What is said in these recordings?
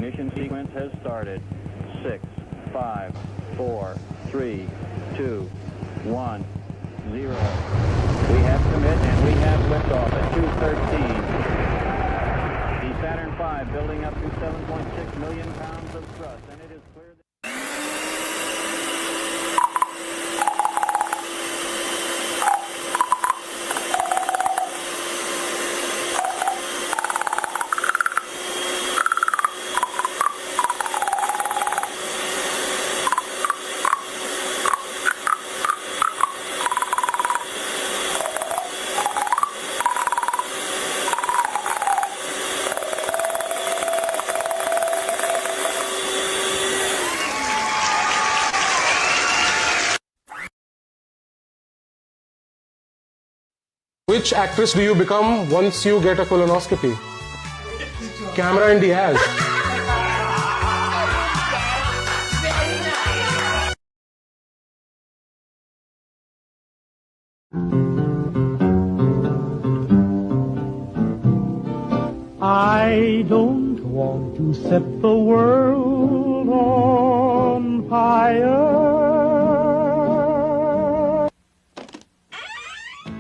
Ignition sequence has started. 6, 5, 4, 3, 2, 1, 0. We have commit and we have liftoff at 2:13. The Saturn V building up to 7.6 million pounds of thrust, and it is clear that... Which actress do you become once you get a colonoscopy? Cameron Diaz. I don't want to set the world on fire.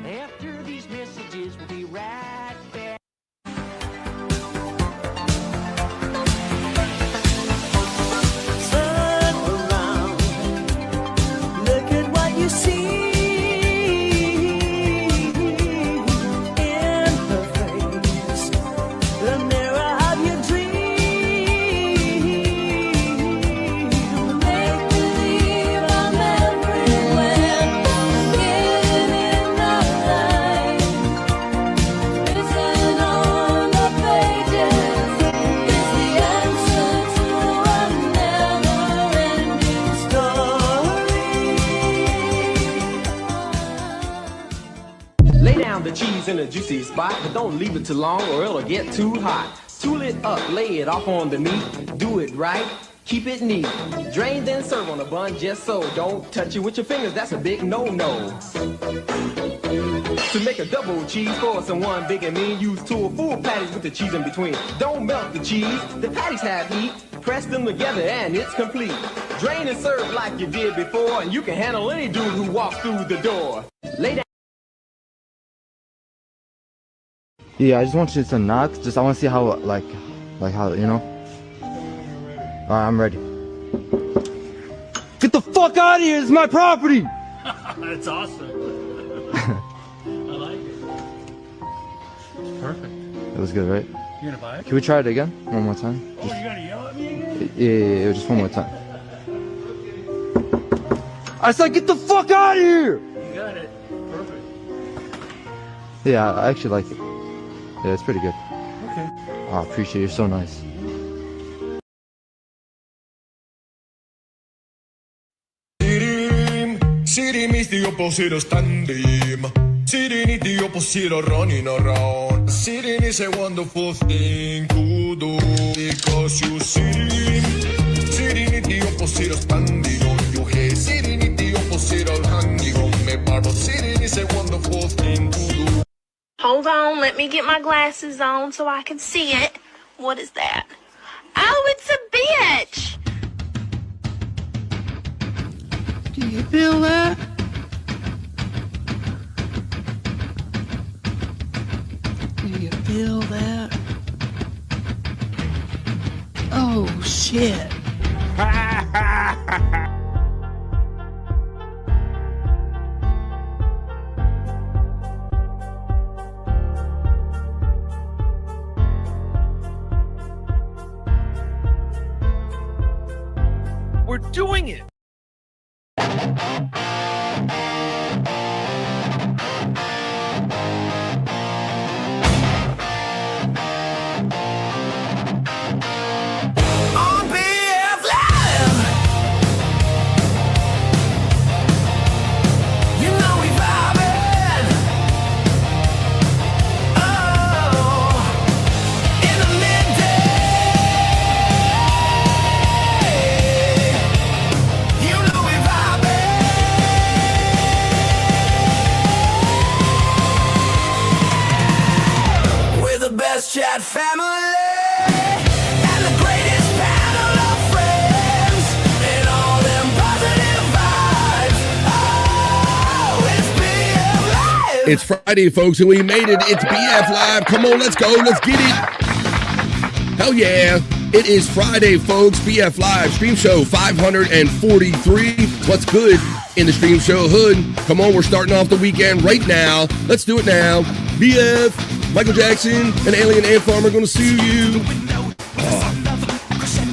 After these messages, we'll be right back. Turn around, look at what you see. In her face, the mirror of your dream. Make believe I'm everywhere, getting in the light. Written on the pages is the answer to a never-ending story. Lay down the cheese in a juicy spot, but don't leave it too long or it'll get too hot. Tool it up, lay it off on the meat. Do it right, keep it neat. Drain then serve on a bun just so. Don't touch it with your fingers, that's a big no-no. To make a double cheese for someone big and mean, use two or full patties with the cheese in between. Don't melt the cheese, the patties have heat. Press them together and it's complete. Drain and serve like you did before, and you can handle any dude who walks through the door. Lay down. Yeah, I just want you to knock. I want to see how, like how, you know. Alright, I'm ready. Get the fuck out of here! It's my property! That's awesome. I like it. It's perfect. It was good, right? You gonna buy it? Can we try it again? One more time? Oh, you gonna yell at me again? Yeah, just one more time. I said get the fuck out of here! You got it. Perfect. Yeah, I actually like it. Yeah, it's pretty good. Okay. Oh, I appreciate it. You're so nice. City meets the opposite standing. City need the opposite running around. Sitting is a wonderful thing to do because you see. City need the opposite standing on your head. City need the opposite hanging on me barber. City is a wonderful thing to do. Hold on, let me get my glasses on so I can see it. What is that? Oh, it's a bitch! Do you feel that? Do you feel that? Oh, shit. We're doing it! On BF Live. You know we vibing. Oh, in the midday. You know we vibing. We're the best chat family and the greatest. It's Friday, folks, and we made it. It's BF Live. Come on, let's go. Let's get it. Hell yeah. It is Friday, folks. BF Live, Stream Show 543. What's good in the Stream Show hood? Come on, we're starting off the weekend right now. Let's do it now. BF, Michael Jackson, and Alien Ant Farm are going to sue you.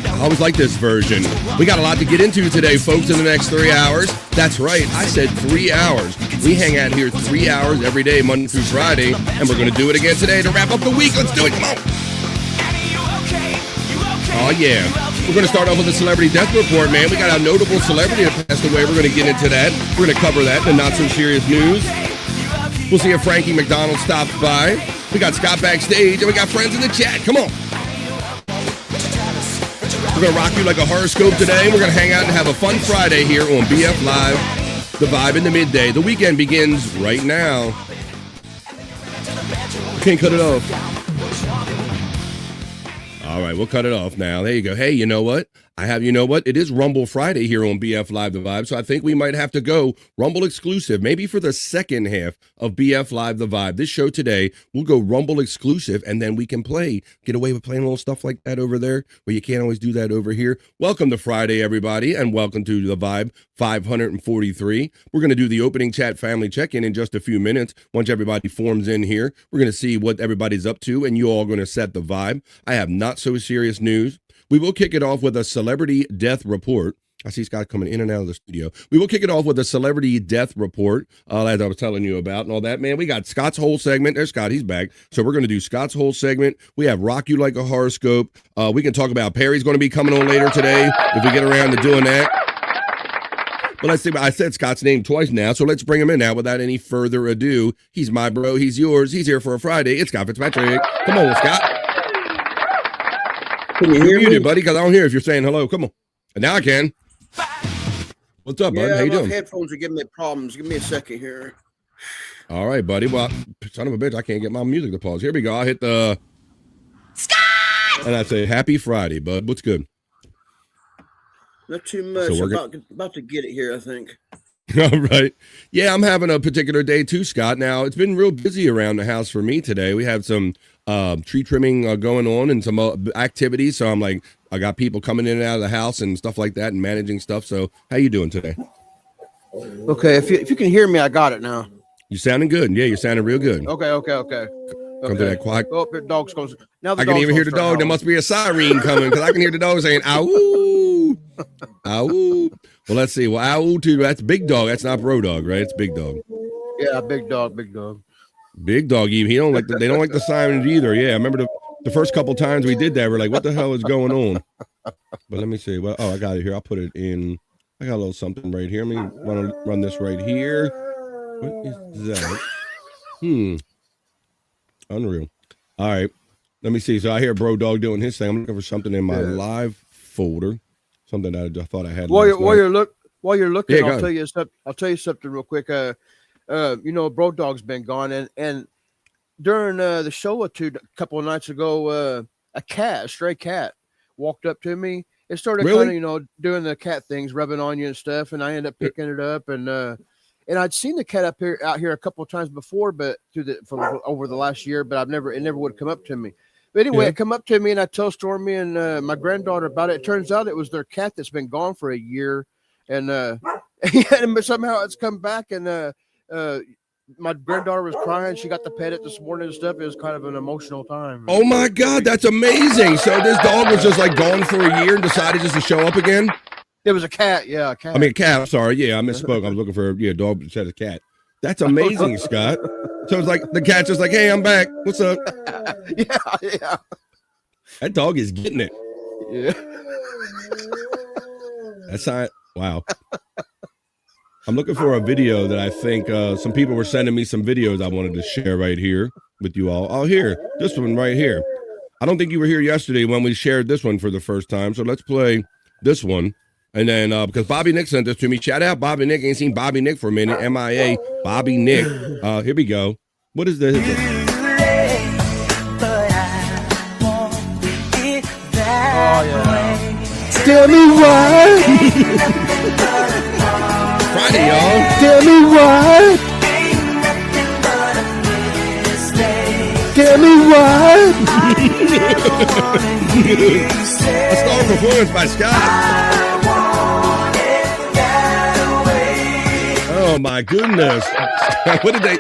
I always like this version. We got a lot to get into today, folks, in the next 3 hours. That's right, I said 3 hours. We hang out here 3 hours every day, Monday through Friday, and we're going to do it again today to wrap up the week. Let's do it, come on. Oh, yeah. We're going to start off with the celebrity death report, man. We got a notable celebrity that passed away. We're going to get into that. We're going to cover that in the not-so-serious news. We'll see if Frankie McDonald stops by. We got Scott backstage, and we got friends in the chat. Come on. We're going to rock you like a horoscope today. We're going to hang out and have a fun Friday here on BF Live, The Vibe in the Midday. The weekend begins right now. Can't cut it off. All right, we'll cut it off now. There you go. Hey, you know what? It is Rumble Friday here on BF Live The Vibe, so I think we might have to go Rumble exclusive, maybe for the second half of BF Live The Vibe. This show today, we'll go Rumble exclusive, and then we can get away with playing little stuff like that over there, where you can't always do that over here. Welcome to Friday, everybody, and welcome to The Vibe 543. We're going to do the opening chat family check-in in just a few minutes. Once everybody forms in here, we're going to see what everybody's up to, and you all going to set the vibe. I have not so serious news. We will kick it off with a celebrity death report. I see Scott coming in and out of the studio. We will kick it off with a celebrity death report, as I was telling you about and all that. Man, we got Scott's whole segment. There's Scott. He's back. So we're going to do Scott's whole segment. We have Rock You Like a Horoscope. We can talk about Perry's going to be coming on later today if we get around to doing that. But let's see. I said Scott's name twice now, so let's bring him in now without any further ado. He's my bro. He's yours. He's here for a Friday. It's Scott Fitzpatrick. Come on, Scott. Can you hear me, buddy? Because I don't hear if you're saying hello. Come on. And now I can. What's up, bud? How you doing? My headphones are giving me problems. Give me a second here. All right, buddy. Well, son of a bitch, I can't get my music to pause. Here we go. I'll hit the Scott! And I say, happy Friday, bud. What's good? Not too much. So about to get it here, I think. All right. Yeah, I'm having a particular day too, Scott. Now, it's been real busy around the house for me today. We have some tree trimming going on and some activities. So I got people coming in and out of the house and stuff like that and managing stuff. So how you doing today? Okay. If you can hear me, I got it now. You sounding good. Yeah, you're sounding real good. Okay. Come to that quiet. Oh, the dog's close. Now I can even hear the dog. There must be a siren coming because I can hear the dog saying, ow, ow. Well, let's see. Well, ow, too. That's Big Dog. That's not Bro Dog, right? It's Big Dog. Yeah, Big Dog. Big Dog. They don't like the sirens either. Yeah, I remember the first couple times we did that. We're like, what the hell is going on? But let me see. Well, I got it here. I'll put it in. I got a little something right here. Let me run this right here. What is that? Unreal. All right. Let me see. So I hear Bro Dog doing his thing. I'm looking for something in my live folder. Something that I thought I had. While you're looking, Yeah, I'll tell you something real quick. Bro Dog's been gone, and during the show a couple of nights ago, a stray cat, walked up to me and started kind of doing the cat things, rubbing on you and stuff, and I ended up picking it up and I'd seen the cat out here a couple of times before, but from over the last year, but it never would come up to me. But anyway, It come up to me and I tell Stormy and my granddaughter about it. It turns out it was their cat that's been gone for a year, and somehow it's come back. And my granddaughter was crying. She got to pet it this morning and stuff. It was kind of an emotional time. Oh my God, that's amazing! So this dog was just like gone for a year and decided just to show up again. It was a cat. Yeah, a cat. I mean, a cat. I'm sorry. Yeah, I misspoke. I was looking for a dog that said a cat. That's amazing, Scott. So it's like the cat's just like, hey, I'm back. What's up? Yeah. That dog is getting it. Yeah. That's not, wow. I'm looking for a video that I think some people were sending me some videos I wanted to share right here with you all. Oh, here, this one right here. I don't think you were here yesterday when we shared this one for the first time. So let's play this one. And then, because Bobby Nick sent this to me, shout out Bobby Nick. Ain't seen Bobby Nick for a minute. MIA, Bobby Nick. Here we go. What is this? Tell me why. Friday, y'all. Tell me why. tell me why. A star performance by Scott. Oh my goodness. What did they?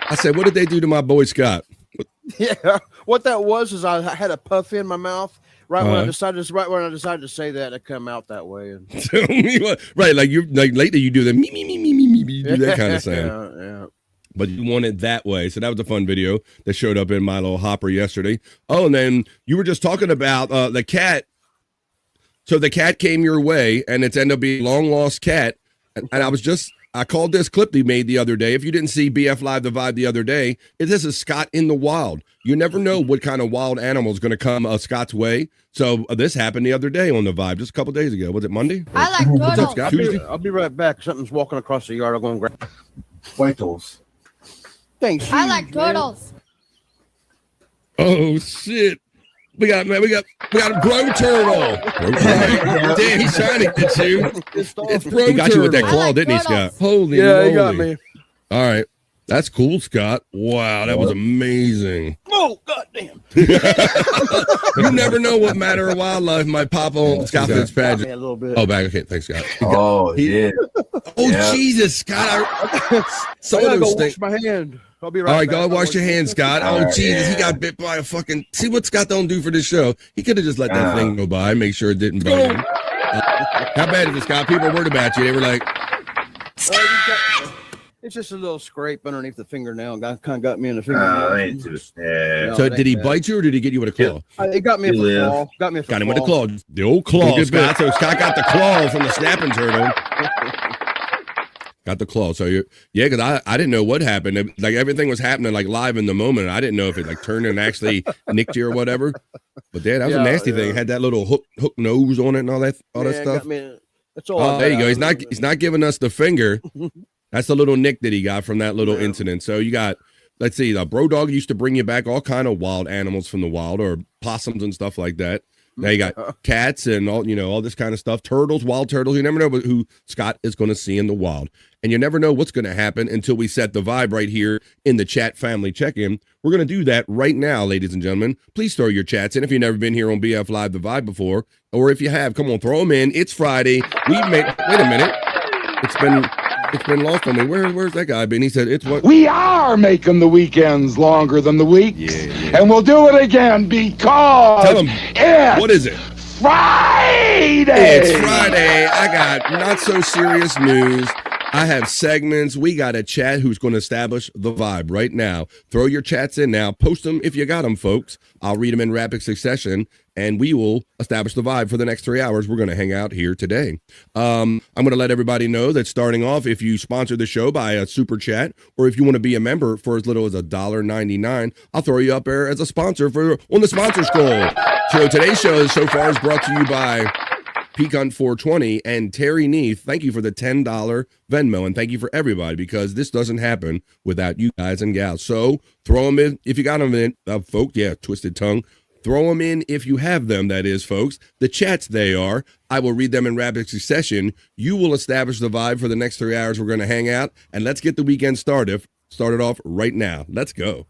I said, what did they do to my boy Scott? Yeah, what that was is I had a puff in my mouth when I decided to say that, it come out that way. And Tell me what, right? Like you're like lately you do the me, you do that kind of sound. Yeah. But you want it that way. So that was a fun video that showed up in my little hopper yesterday. Oh, and then you were just talking about the cat. So the cat came your way, and it's ended up being a long lost cat. And I called this clip they made the other day. If you didn't see BF Live The Vibe the other day, this is Scott in the wild. You never know what kind of wild animal is going to come Scott's way. So this happened the other day on The Vibe, just a couple days ago. Was it Monday? I like What's up, turtles. Scott? Tuesday? I'll be right back. Something's walking across the yard. I'll go and grab Whitles. Thanks. I like turtles. Oh shit! We got a bro turtle. Damn, he's trying to get you. It's bro. He got you with that claw, didn't he, Scott? Holy moly! He got me. All right, that's cool, Scott. Wow, that was amazing. Oh, goddamn! You never know what matter of wildlife might pop on Scott Fitzpatrick. A little bit. Oh, back. Okay, thanks, Scott. Yeah. Oh, Jesus, Scott. Some I of gotta those go things. wash my hand. I'll be right All right, back. go wash your hands, Scott. Oh, Jesus, he got bit by a fucking. See what Scott don't do for this show. He could have just let that thing go by, make sure it didn't bite him. How bad is it, Scott? People worried about you. They were like, It's just a little scrape underneath the fingernail. Kind of got me in the fingernail. so did he bite you or did he get you with a claw? It got me with a claw. Got him with the claw. The old claw, Scott. So Scott got the claw from the snapping turtle. Got the claw. So because I didn't know what happened. Like everything was happening like live in the moment. I didn't know if it like turned and actually nicked you or whatever. But that was a nasty thing. It had that little hook nose on it and all that stuff. That's all. Oh, there you go. He's not giving us the finger. That's the little nick that he got from that little incident. So you got, let's see, the bro dog used to bring you back all kind of wild animals from the wild, or possums and stuff like that. Now you got cats and all this kind of stuff. Turtles, wild turtles. You never know who Scott is going to see in the wild. And you never know what's going to happen until we set the vibe right here in the chat family check-in. We're going to do that right now, ladies and gentlemen. Please throw your chats in if you've never been here on BF Live The Vibe before. Or if you have, come on, throw them in. It's Friday. Wait a minute. It's been lost on me. Where's that guy been? He said it's what We are making the weekends longer than the weeks. Yeah. And we'll do it again because Tell him, it's what is it? Friday. It's Friday. I got not so serious news. I have segments. We got a chat who's going to establish the vibe right now. Throw your chats in now. Post them if you got them, folks. I'll read them in rapid succession, and we will establish the vibe for the next 3 hours. We're going to hang out here today. I'm going to let everybody know that starting off, if you sponsor the show by a super chat, or if you want to be a member for as little as $1.99, I'll throw you up there as a sponsor on the sponsor scroll. So today's show so far is brought to you by Pecan 420 and Terry Neath. Thank you for the $10 Venmo, and thank you for everybody, because this doesn't happen without you guys and gals. So throw them in if you got them in, folks. Yeah, twisted tongue. Throw them in if you have them, that is, folks. The chats they are. I will read them in rapid succession. You will establish the vibe for the next 3 hours. We're going to hang out, and let's get the weekend started off right now. Let's go.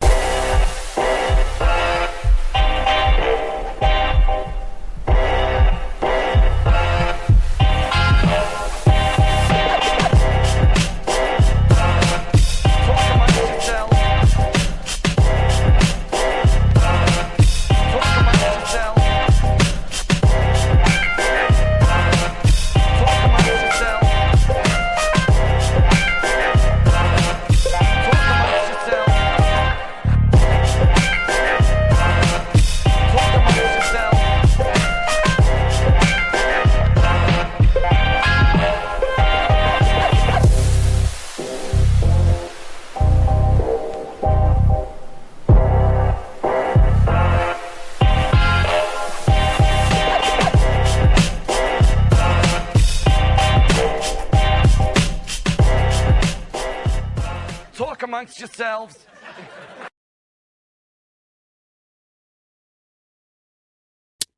Amongst yourselves.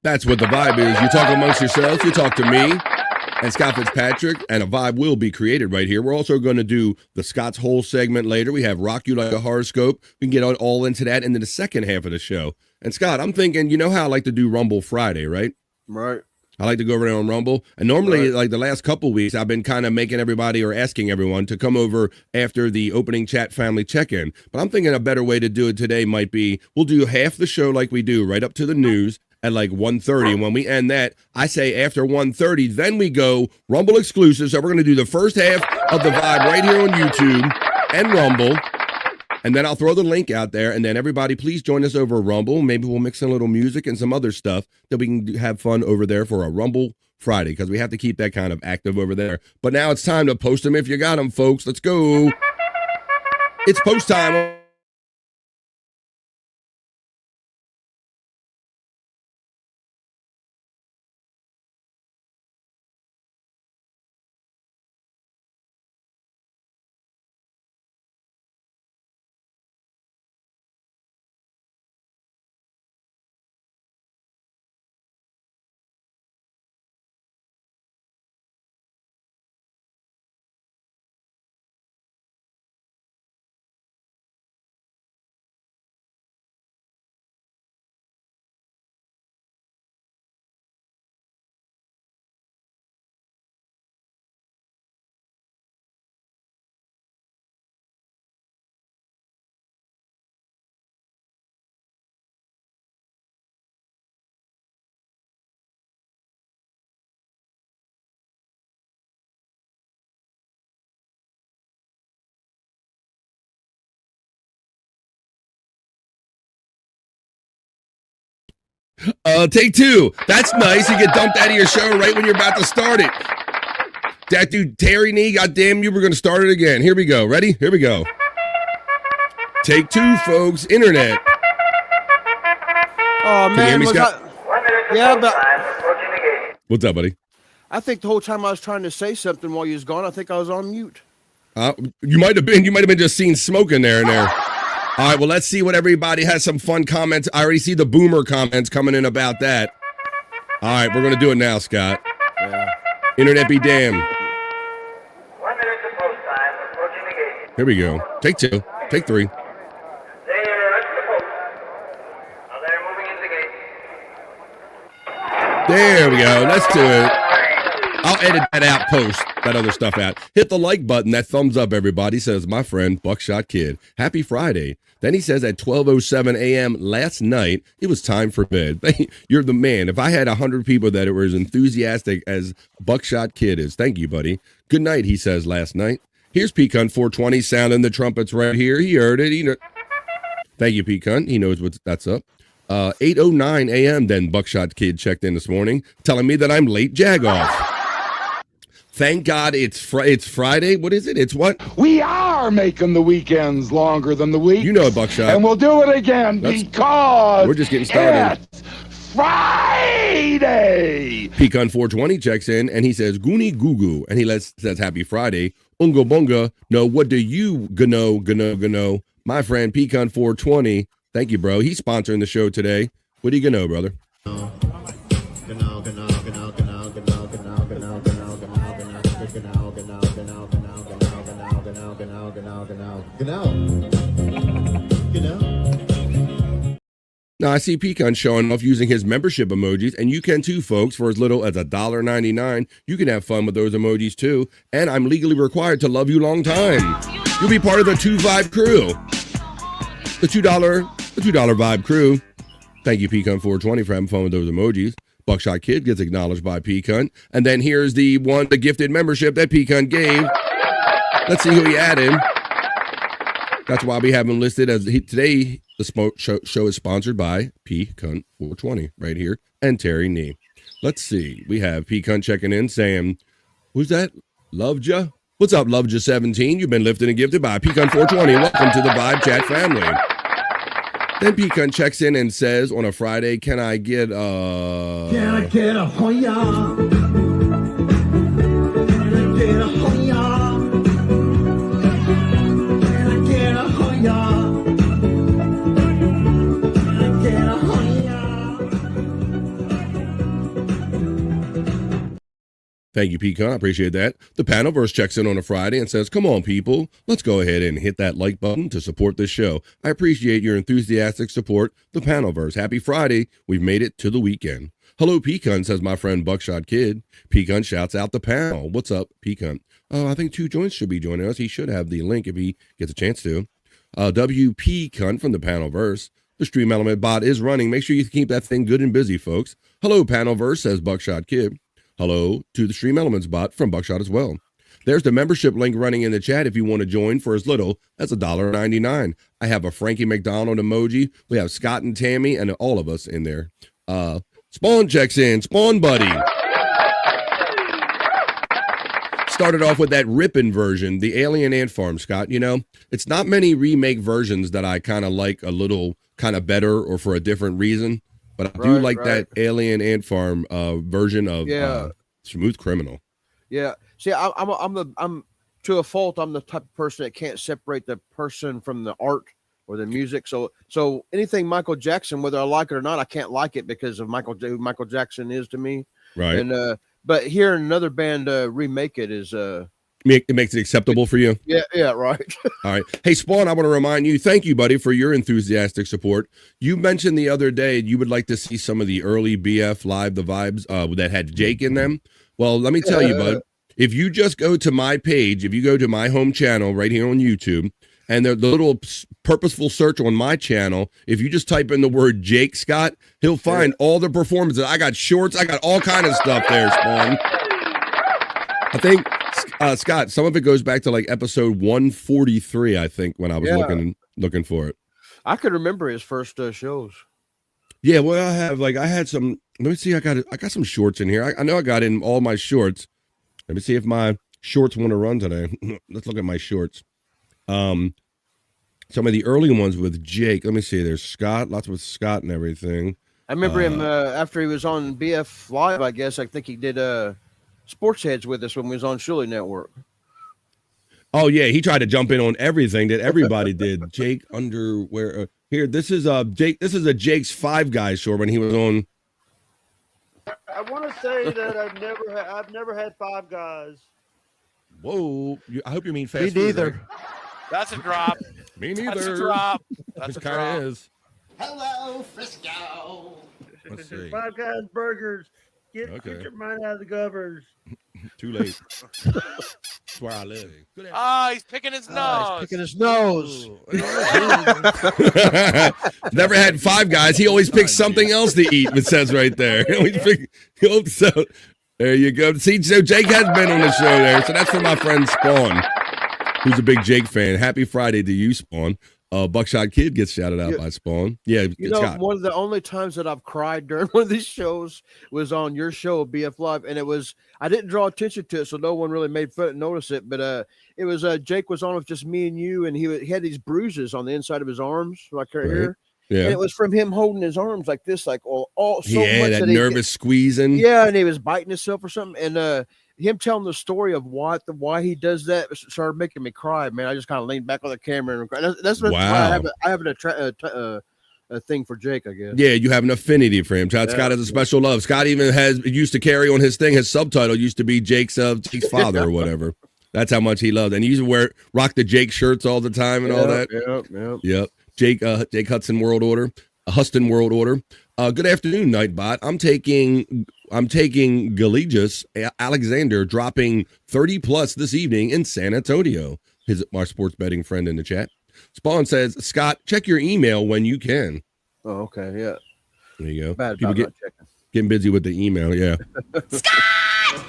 That's what the vibe is. You talk amongst yourselves. You talk to me. and Scott Fitzpatrick, and a vibe will be created right here. We're also going to do the Scott's Whole segment later. We have Rock You Like a Horoscope. We can get all into that into the second half of the show. And Scott, I'm thinking, you know how I like to do Rumble Friday, right? Right. I like to go over there on Rumble. And normally, like the last couple weeks, I've been kind of making everybody or asking everyone to come over after the opening chat family check-in. But I'm thinking a better way to do it today might be, we'll do half the show like we do, right up to the news at like 1:30. And when we end that, I say after 1:30, then we go Rumble exclusive. So we're going to do the first half of the vibe right here on YouTube and Rumble. And then I'll throw the link out there, and then everybody please join us over Rumble. Maybe we'll mix in a little music and some other stuff that we can have fun over there for a Rumble Friday, because we have to keep that kind of active over there. But now it's time to post them if you got them, folks. Let's go. It's post time. Take two. That's nice. You get dumped out of your show right when you're about to start it. That dude, Terry Nee, goddamn you, we're going to start it again. Here we go. Ready? Here we go. Take two, folks. Internet. Oh, Can you hear man. me, Was Scott? yeah, but What's up, buddy? I think the whole time I was trying to say something while you was gone, I think I was on mute. You might have been just seeing smoke in there and there. All right, well, let's see what everybody has some fun comments. I already see the boomer comments coming in about that. All right, we're going to do it now, Scott. Yeah. Internet be damned. 1 minute to post time. Approaching the gate. Here we go. Take two. Take three. There, that's the post. Now they're moving in the gate. There we go. Let's do it. I'll edit that out, post that other stuff out. Hit the like button, that thumbs up, everybody, says my friend Buckshot Kid. Happy Friday. Then he says at 12:07 a.m. last night, it was time for bed. You're the man. If I had 100 people that were as enthusiastic as Buckshot Kid is, thank you, buddy. Good night, he says last night. Here's Pecan 420 sounding the trumpets right here. He heard it. Thank you, Pecan. He knows that's up. 8:09 a.m. then Buckshot Kid checked in this morning, telling me that I'm late jag-off. Thank God it's Friday. What is it? It's what? We are making the weekends longer than the week. You know it, Buckshot. And we'll do it again because we're just getting started. It's Friday. Pecan 420 checks in and he says, Goonie Goo Goo. And he says, Happy Friday. Unga Bunga. No, what do you gano? My friend Pecan 420. Thank you, bro. He's sponsoring the show today. What do you gonna know, brother? Now, I see Pecan showing off using his membership emojis, and you can too, folks. For as little as $1.99, you can have fun with those emojis too. And I'm legally required to love you long time. You'll be part of the 2 Vibe crew. The $2 Vibe crew. Thank you, Pecan 420, for having fun with those emojis. Buckshot Kid gets acknowledged by Pecan. And then here's the gifted membership that Pecan gave. Let's see who he added. That's why we have him listed as today. The show is sponsored by Pecan 420 right here and Terry Nee. Let's see. We have Pecan checking in saying, who's that? Loved ya? What's up, Loved ya 17? You've been lifted and gifted by Pecan 420. Welcome to the Vibe Chat family. Then Pecan checks in and says on a Friday, can I get a... Can I get a hoya? Can I get a hoya? Can I get a hoya? Thank you, Pecan. I appreciate that. The Panelverse checks in on a Friday and says, come on, people. Let's go ahead and hit that like button to support this show. I appreciate your enthusiastic support. The Panelverse. Happy Friday. We've made it to the weekend. Hello, Pecan, says my friend Buckshot Kid. Pecan shouts out the panel. What's up, Pecan? I think Two Joints should be joining us. He should have the link if he gets a chance to. WP Cunt from the Panelverse. The Stream Element bot is running. Make sure you keep that thing good and busy, folks. Hello, Panelverse, says Buckshot Kid. Hello to the Stream Elements bot from Buckshot as well. There's the membership link running in the chat if you want to join for as little as $1.99. I have a Frankie McDonald emoji. We have Scott and Tammy and all of us in there. Spawn checks in. Spawn buddy. Started off with that ripping version, the Alien Ant Farm, Scott. You know, it's not many remake versions that I kind of like a little kind of better or for a different reason. But I do like that Alien Ant Farm version of Smooth Criminal. Yeah. See, I'm to a fault. I'm the type of person that can't separate the person from the art or the music. So anything Michael Jackson, whether I like it or not, I can't like it because of who Michael Jackson is to me. Right. And but hearing another band remake it is It makes it acceptable for you? Yeah, right. All right. Hey, Spawn, I want to remind you, thank you, buddy, for your enthusiastic support. You mentioned the other day you would like to see some of the early BF Live The Vibes that had Jake in them. Well, let me tell you, bud, if you just go to my page, if you go to my home channel right here on YouTube, and the little purposeful search on my channel, if you just type in the word Jake Scott, he'll find all the performances. I got shorts. I got all kind of stuff there, Spawn. I think, Scott, some of it goes back to like episode 143, I think, when I was looking for it. I could remember his first shows. Yeah, well, I had some, let me see, I got some shorts in here. I know I got in all my shorts. Let me see if my shorts want to run today. Let's look at my shorts. Some of the early ones with Jake. Let me see. There's Scott, lots with Scott and everything. I remember him after he was on BF Live, I guess. I think he did Sports Heads with us when we was on Shuley Network. Oh yeah, he tried to jump in on everything that everybody did. Jake underwear. Here, this is Jake. This is a Jake's Five Guys short when he was on. I want to say that I've never had Five Guys. Whoa! I hope you mean fast Me food. neither. Right? That's a drop. Me neither. That's a drop. That's a drop. Is. Hello, Frisco. Let's see. Five Guys burgers. Get your mind out of the covers. Too late. That's where I live. He's picking his nose. He's picking his nose. Never had Five Guys. He always picks something else to eat. It says right there. So there you go. See, so Jake has been on the show there. So that's for my friend Spawn, who's a big Jake fan. Happy Friday to you, Spawn. Buckshot Kid gets shouted out by Spawn. Yeah, you know, one of the only times that I've cried during one of these shows was on your show, BF Live, and I didn't draw attention to it, so no one really notice it. But it was Jake was on with just me and you, and he had these bruises on the inside of his arms, like right here. Yeah, and it was from him holding his arms like this, like all so much that nervous squeezing. Yeah, and he was biting himself or something, and him telling the story of why he does that started making me cry, man. I just kind of leaned back on the camera and cried. That's why I have a thing for Jake, I guess. Yeah, you have an affinity for him. Scott has a special love. Scott even used to carry on his thing. His subtitle used to be Jake's father or whatever. That's how much he loved. And he used to rock the Jake shirts all the time and all that. Yep. Jake Hudson World Order. Huston World Order. Good afternoon, Nightbot. I'm taking Galigius Alexander dropping 30 plus this evening in San Antonio. Our sports betting friend in the chat. Spawn says, Scott, check your email when you can. Oh, okay, yeah. There you go. Bad People not checking. getting busy with the email, yeah. Scott!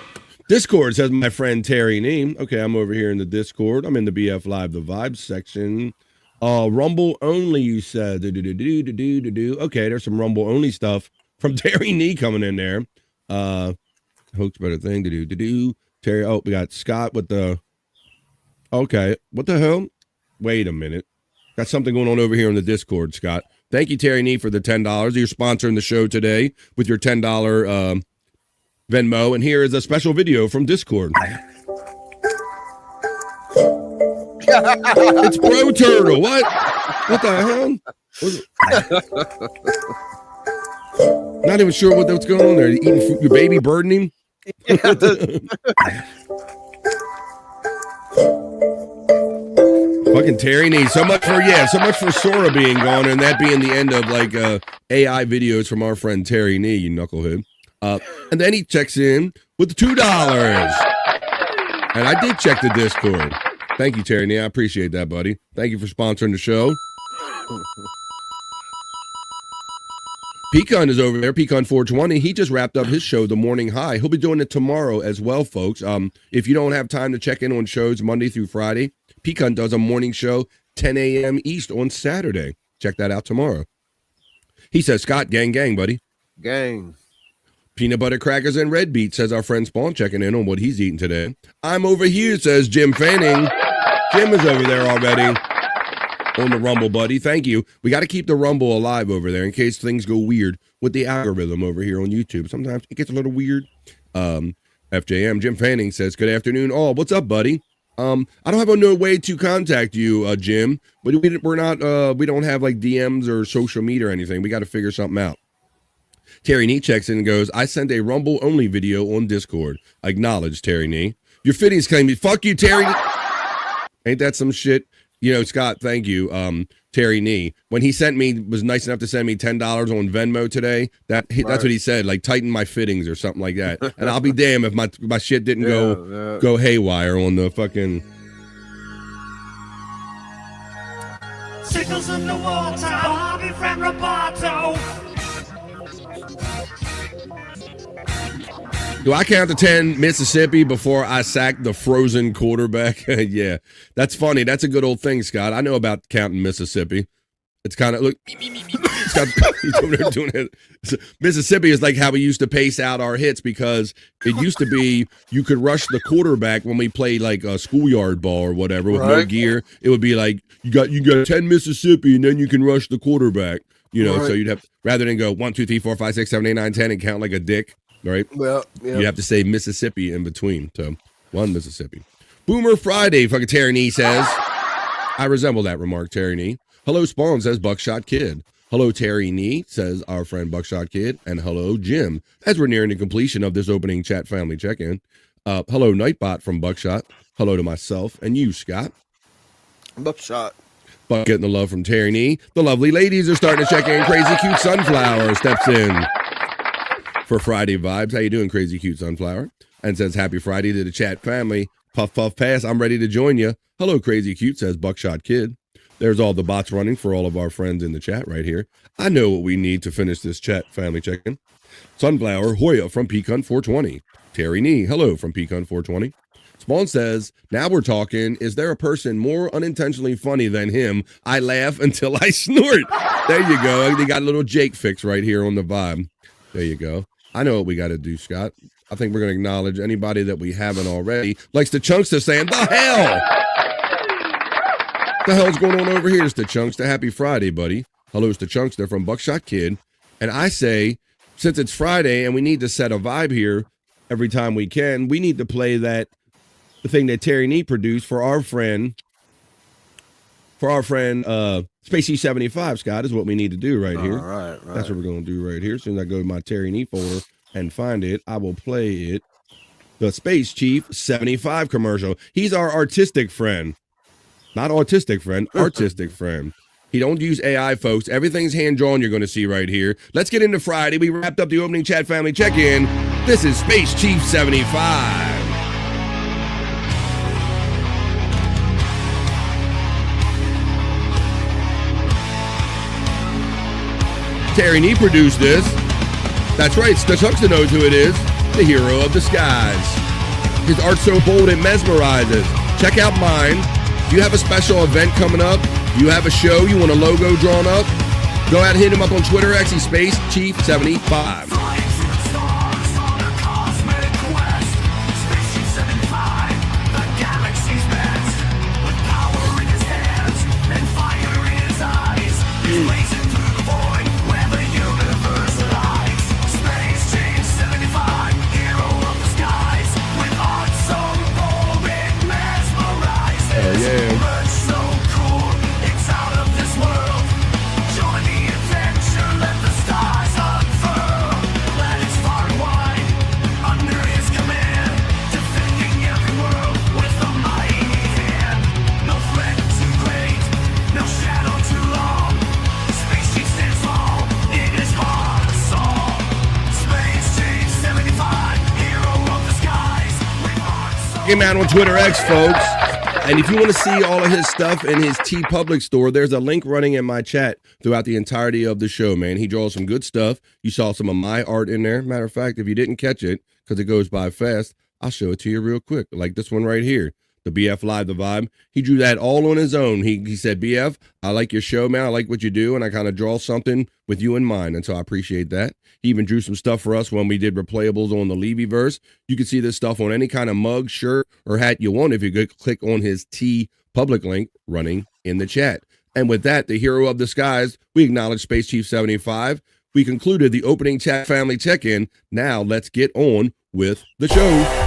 Discord says my friend Terry Neem. Okay, I'm over here in the Discord. I'm in the BF Live The Vibes section. Rumble only, you said. Okay, there's some Rumble only stuff from Terry Nee coming in there. Hoax better thing to do. Terry, we got Scott with the. Okay, what the hell? Wait a minute. Got something going on over here on the Discord, Scott. Thank you, Terry Nee, for the $10. You're sponsoring the show today with your $10 Venmo. And here is a special video from Discord. It's Bro Turtle. What the hell? Not even sure what's going on there. You eating your baby birding him? Fucking Terry Nee. So much for Sora being gone and that being the end of like AI videos from our friend Terry Nee, you knucklehead. And then he checks in with $2. And I did check the Discord. Thank you, Terry Nee. I appreciate that, buddy. Thank you for sponsoring the show. Pecan is over there, Pecan 420. He just wrapped up his show, The Morning High. He'll be doing it tomorrow as well, folks. If you don't have time to check in on shows Monday through Friday, Pecan does a morning show, 10 a.m. East on Saturday. Check that out tomorrow. He says, Scott, gang, buddy. Gang. Peanut butter crackers and red beet, says our friend Spawn, checking in on what he's eating today. I'm over here, says Jim Fanning. Jim is over there already on the Rumble, buddy. Thank you. We got to keep the Rumble alive over there in case things go weird with the algorithm over here on YouTube. Sometimes it gets a little weird. FJM, Jim Fanning says, good afternoon. Oh, what's up, buddy? I don't have no way to contact you, Jim, but we don't have like DMs or social media or anything. We got to figure something out. Terry Nee checks in and goes, I sent a Rumble only video on Discord. Acknowledge, Terry Nee. Your fittings claim me. Fuck you, Terry. Ain't that some shit? You know, Scott, thank you. Terry Nee, when he was nice enough to send me $10 on Venmo today. That's what he said, like tighten my fittings or something like that. And I'll be damned if my shit didn't go haywire on the fucking. Sickles in the water, Bobby from Roboto. Do I count to 10 Mississippi before I sack the frozen quarterback? Yeah, that's funny. That's a good old thing, Scott. I know about counting Mississippi. It's kind of, look, Scott, he's over there doing it. Mississippi is like how we used to pace out our hits because it used to be you could rush the quarterback when we played like a schoolyard ball or whatever with no gear. It would be like you got 10 Mississippi and then you can rush the quarterback. You know, so you'd have, rather than go 1, 2, 3, 4, 5, 6, 7, 8, 9, 10 and count like a dick. Right? Well, you have to say Mississippi in between. So, one Mississippi. Boomer Friday, fucking Terry Nee says. I resemble that remark, Terry Nee. Hello, Spawn, says Buckshot Kid. Hello, Terry Nee, says our friend Buckshot Kid. And hello, Jim. As we're nearing the completion of this opening chat family check-in. Hello, Nightbot from Buckshot. Hello to myself and you, Scott. Buckshot. Buck getting the love from Terry Nee. The lovely ladies are starting to check in. Crazy Cute Sunflower steps in for Friday vibes. How you doing, Crazy Cute Sunflower? And says, happy Friday to the chat family. Puff, puff, pass. I'm ready to join you. Hello, Crazy Cute, says Buckshot Kid. There's all the bots running for all of our friends in the chat right here. I know what we need to finish this chat family check-in. Sunflower Hoya from Pecan 420. Terry Nee, hello from Pecan 420. Spawn says, now we're talking. Is there a person more unintentionally funny than him? I laugh until I snort. There you go. They got a little Jake fix right here on the vibe. There you go. I know what we got to do, Scott. I think we're going to acknowledge anybody that we haven't already. Likes the Chunkster saying, the hell? What the hell's going on over here? It's the Chunkster. Happy Friday, buddy. Hello, it's the Chunkster from Buckshot Kid. And I say, since it's Friday and we need to set a vibe here every time we can, we need to play the thing that Terry Nee produced for our friend Spacey 75, Scott, is what we need to do right here. Right. That's what we're going to do right here. As soon as I go to my Terry Nee folder and find it, I will play it. The Space Chief 75 commercial. He's our artistic friend. Not autistic friend, artistic friend. He don't use AI, folks. Everything's hand-drawn you're going to see right here. Let's get into Friday. We wrapped up the opening chat family check-in. This is Space Chief 75. Terry Nee produced this. That's right, Stuxuxta knows who it is. The hero of the skies. His art's so bold it mesmerizes. Check out mine. Do you have a special event coming up? Do you have a show you want a logo drawn up? Go out and hit him up on Twitter, X Space Chief 75. him out on Twitter X, folks. And if you want to see all of his stuff in his T Public store, there's a link running in my chat throughout the entirety of the show, man. He draws some good stuff. You saw some of my art in there. Matter of fact, if you didn't catch it, because it goes by fast, I'll show it to you real quick. Like this one right here. The BF Live, The Vibe. He drew that all on his own. He said, BF, I like your show, man. I like what you do, and I kind of draw something with you in mind, and so I appreciate that. He even drew some stuff for us when we did replayables on the Levy-verse. You can see this stuff on any kind of mug, shirt, or hat you want if you click on his T Public link running in the chat. And with that, the hero of the skies, we acknowledge Space Chief 75. We concluded the opening chat family check-in. Now let's get on with the show.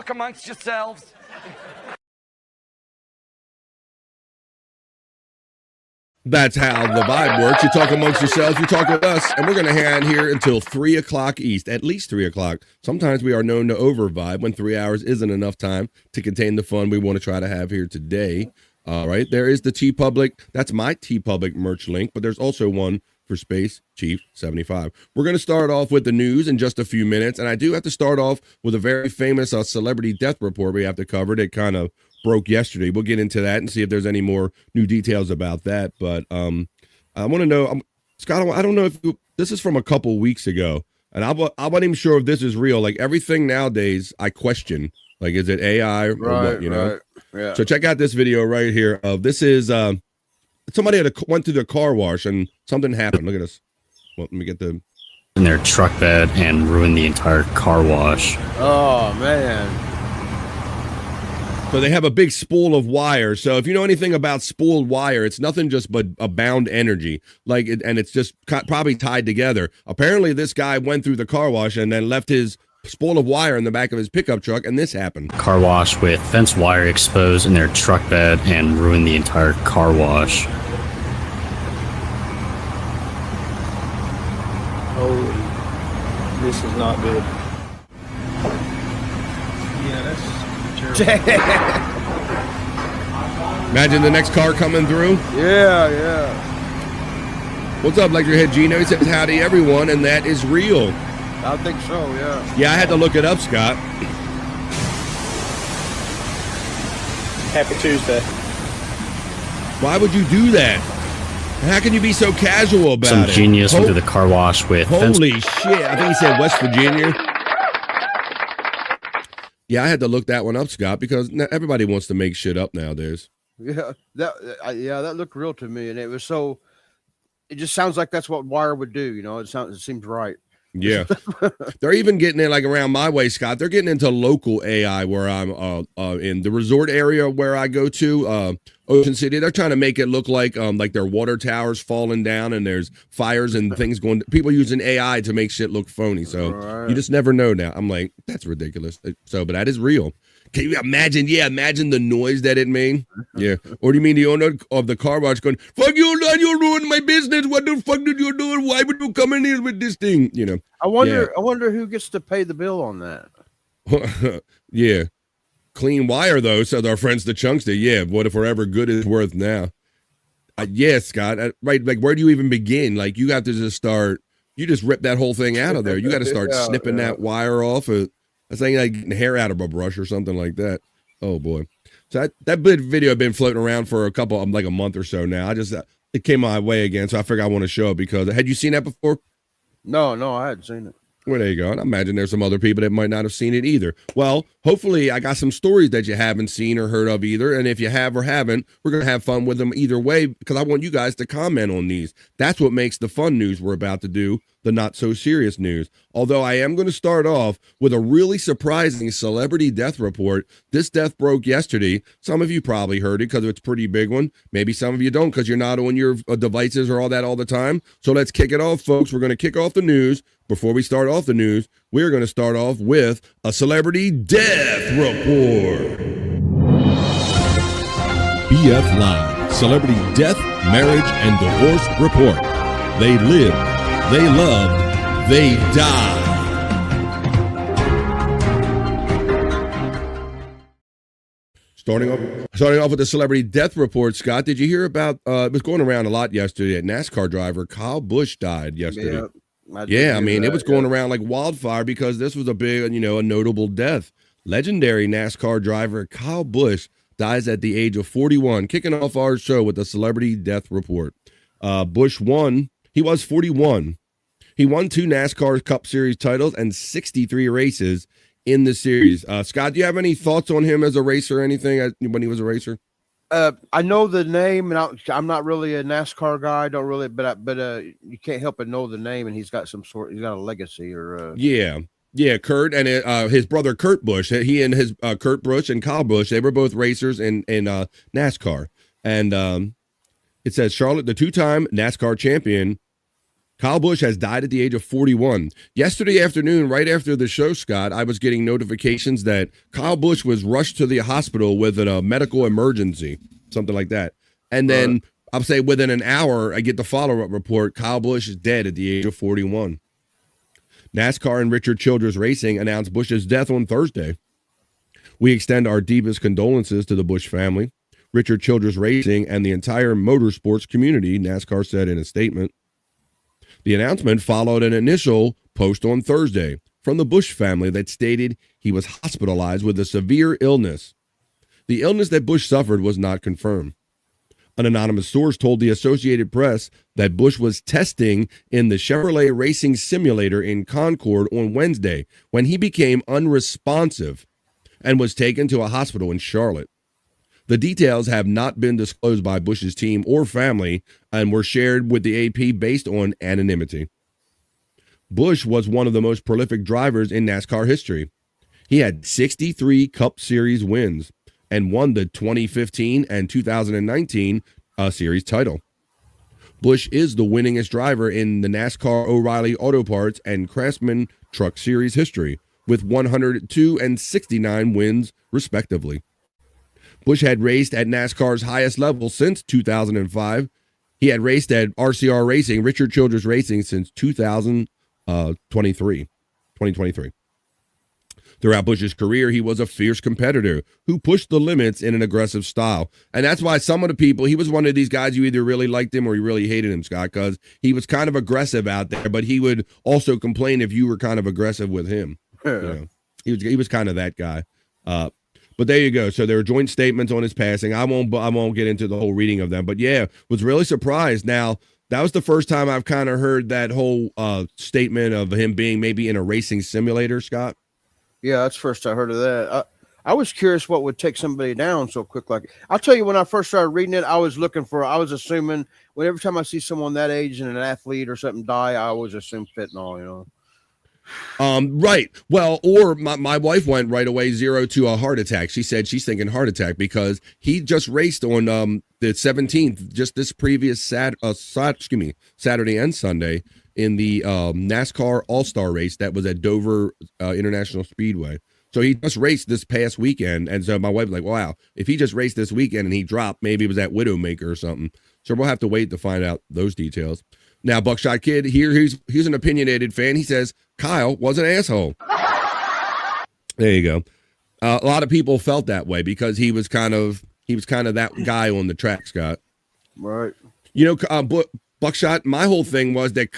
Amongst yourselves. That's how the vibe works. You talk amongst yourselves, you talk with us, and we're going to hang here until 3 o'clock East, at least 3 o'clock. Sometimes we are known to over vibe when 3 hours isn't enough time to contain the fun we want to try to have here today. All right, there is the T Public. That's my T Public merch link, but there's also one for Space Chief 75. We're going to start off with the news in just a few minutes, and I do have to start off with a very famous celebrity death report we have to cover that kind of broke yesterday. We'll get into that and see if there's any more new details about that, but I want to know, Scott, I don't know if this is from a couple weeks ago, and I wasn't even sure if this is real. Like everything nowadays, I question, like, is it AI or what, you know? Right. Yeah. So check out this video right here. This is somebody went through the car wash and something happened. Look at this. Well, let me get the in their truck bed and ruined the entire car wash. Oh man. So they have a big spool of wire. So if you know anything about spooled wire, it's nothing just but a bound energy. Like and it's just probably tied together. Apparently this guy went through the car wash and then left his spool of wire in the back of his pickup truck, and this happened. Car wash with fence wire exposed in their truck bed and ruined the entire car wash. Holy, this is not good. Yeah, that's terrible. Imagine the next car coming through. Yeah. What's up, Lecturehead Gino? He says, howdy, everyone, and that is real. I think so, yeah. Yeah, I had to look it up, Scott. Happy Tuesday. Why would you do that? How can you be so casual about Some it? genius went to the car wash with Holy shit. I think he said West Virginia. Yeah, I had to look that one up, Scott, because everybody wants to make shit up nowadays. Yeah, that looked real to me, and it was so. It just sounds like that's what wire would do, you know. It seems right. Yeah, they're even getting it like around my way, Scott. They're getting into local AI where I'm in the resort area where I go to, Ocean City. They're trying to make it look like their water towers falling down and there's fires and things going. People using AI to make shit look phony. So you just never know now. I'm like, that's ridiculous. So, but that is real. Can you imagine? Yeah, imagine the noise that it made. Yeah. Or do you mean the owner of the car wash going, fuck you, man, you ruined my business. What the fuck did you do? Why would you come in here with this thing? You know. I wonder who gets to pay the bill on that. Yeah. Clean wire, though, said our friends the Chunkster. Yeah, what if whatever good is worth now? Yeah, Scott. Right. Like, where do you even begin? Like, you got to just start. You just rip that whole thing out of there. You got to start snipping that wire off. That's like getting hair out of a brush or something like that. Oh boy! So that video had been floating around for a month or so now. It came my way again, so I figured I want to show it because had you seen that before? No, I hadn't seen it. Well, there you go. And I imagine there's some other people that might not have seen it either. Well, hopefully I got some stories that you haven't seen or heard of either. And if you have or haven't, we're going to have fun with them either way because I want you guys to comment on these. That's what makes the fun news we're about to do, the not so serious news. Although I am going to start off with a really surprising celebrity death report. This death broke yesterday. Some of you probably heard it because it's a pretty big one. Maybe some of you don't because you're not on your devices or all that all the time. So let's kick it off, folks. We're going to kick off the news. Before we start off the news, we're going to start off with a celebrity death report. BF Live, celebrity death, marriage, and divorce report. They lived, they loved, they died. Starting off with the celebrity death report, Scott, did you hear about, it was going around a lot yesterday, that NASCAR driver Kyle Busch died yesterday. Yeah. I mean, it was going around like wildfire because this was a big, a notable death. Legendary NASCAR driver Kyle Busch dies at the age of 41, kicking off our show with a celebrity death report. Busch won. He was 41. He won 2 NASCAR Cup Series titles and 63 races in the series. Scott, do you have any thoughts on him as a racer or anything when he was a racer? I know the name, and I'm not really a NASCAR guy. I don't really, but you can't help but know the name, and he's got a legacy or. Yeah, Kurt and his brother Kurt Busch. He and his Kurt Busch and Kyle Busch. They were both racers in NASCAR, and it says Charlotte, the 2-time NASCAR champion. Kyle Busch has died at the age of 41. Yesterday afternoon, right after the show, Scott, I was getting notifications that Kyle Busch was rushed to the hospital with a medical emergency, something like that. And then I'll say within an hour, I get the follow-up report. Kyle Busch is dead at the age of 41. NASCAR and Richard Childress Racing announced Busch's death on Thursday. We extend our deepest condolences to the Busch family, Richard Childress Racing, and the entire motorsports community, NASCAR said in a statement. The announcement followed an initial post on Thursday from the Busch family that stated he was hospitalized with a severe illness. The illness that Busch suffered was not confirmed. An anonymous source told the Associated Press that Busch was testing in the Chevrolet Racing Simulator in Concord on Wednesday when he became unresponsive and was taken to a hospital in Charlotte. The details have not been disclosed by Busch's team or family and were shared with the AP based on anonymity. Busch was one of the most prolific drivers in NASCAR history. He had 63 Cup Series wins and won the 2015 and 2019 Series title. Busch is the winningest driver in the NASCAR O'Reilly Auto Parts and Craftsman Truck Series history, with 102 and 69 wins, respectively. Busch had raced at NASCAR's highest level since 2005. He had raced at RCR Racing, Richard Childress Racing, since 2023. Throughout Busch's career, he was a fierce competitor who pushed the limits in an aggressive style. And that's why some of the people, he was one of these guys you either really liked him or you really hated him, Scott, because he was kind of aggressive out there, but he would also complain if you were kind of aggressive with him. He was kind of that guy. But there you go. So there are joint statements on his passing. I won't get into the whole reading of them. But yeah, was really surprised. Now, that was the first time I've kind of heard that whole statement of him being maybe in a racing simulator, Scott. Yeah, that's the first I heard of that. I was curious what would take somebody down so quick. Like, I'll tell you, when I first started reading it, I was assuming every time I see someone that age and an athlete or something die, I always assume fentanyl, Right. Well, or my wife went right away 0 to a heart attack. She said she's thinking heart attack because he just raced on the 17th, just this previous Saturday and Sunday in the NASCAR All-Star race that was at Dover International Speedway. So he just raced this past weekend. And so my wife was like, wow, if he just raced this weekend and he dropped, maybe it was at Widowmaker or something. So we'll have to wait to find out those details. Now, Buckshot Kid, he's an opinionated fan. He says Kyle was an asshole. There you go. A lot of people felt that way because he was kind of that guy on the track, Scott. Right. Buckshot, my whole thing was that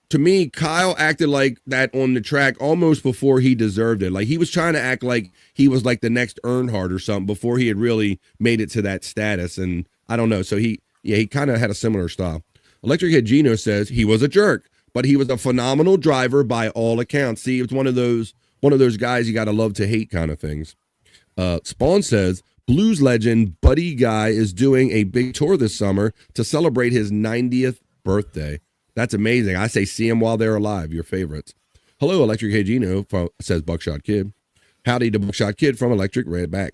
to me, Kyle acted like that on the track almost before he deserved it. Like he was trying to act like he was like the next Earnhardt or something before he had really made it to that status. And I don't know. So he kind of had a similar style. Electric Head Gino says he was a jerk, but he was a phenomenal driver by all accounts. See, it's one of those guys you got to love to hate kind of things. Spawn says, blues legend Buddy Guy is doing a big tour this summer to celebrate his 90th birthday. That's amazing. I say see him while they're alive, your favorites. Hello, Electric Hey Gino, says Buckshot Kid. Howdy to Buckshot Kid from Electric Redback.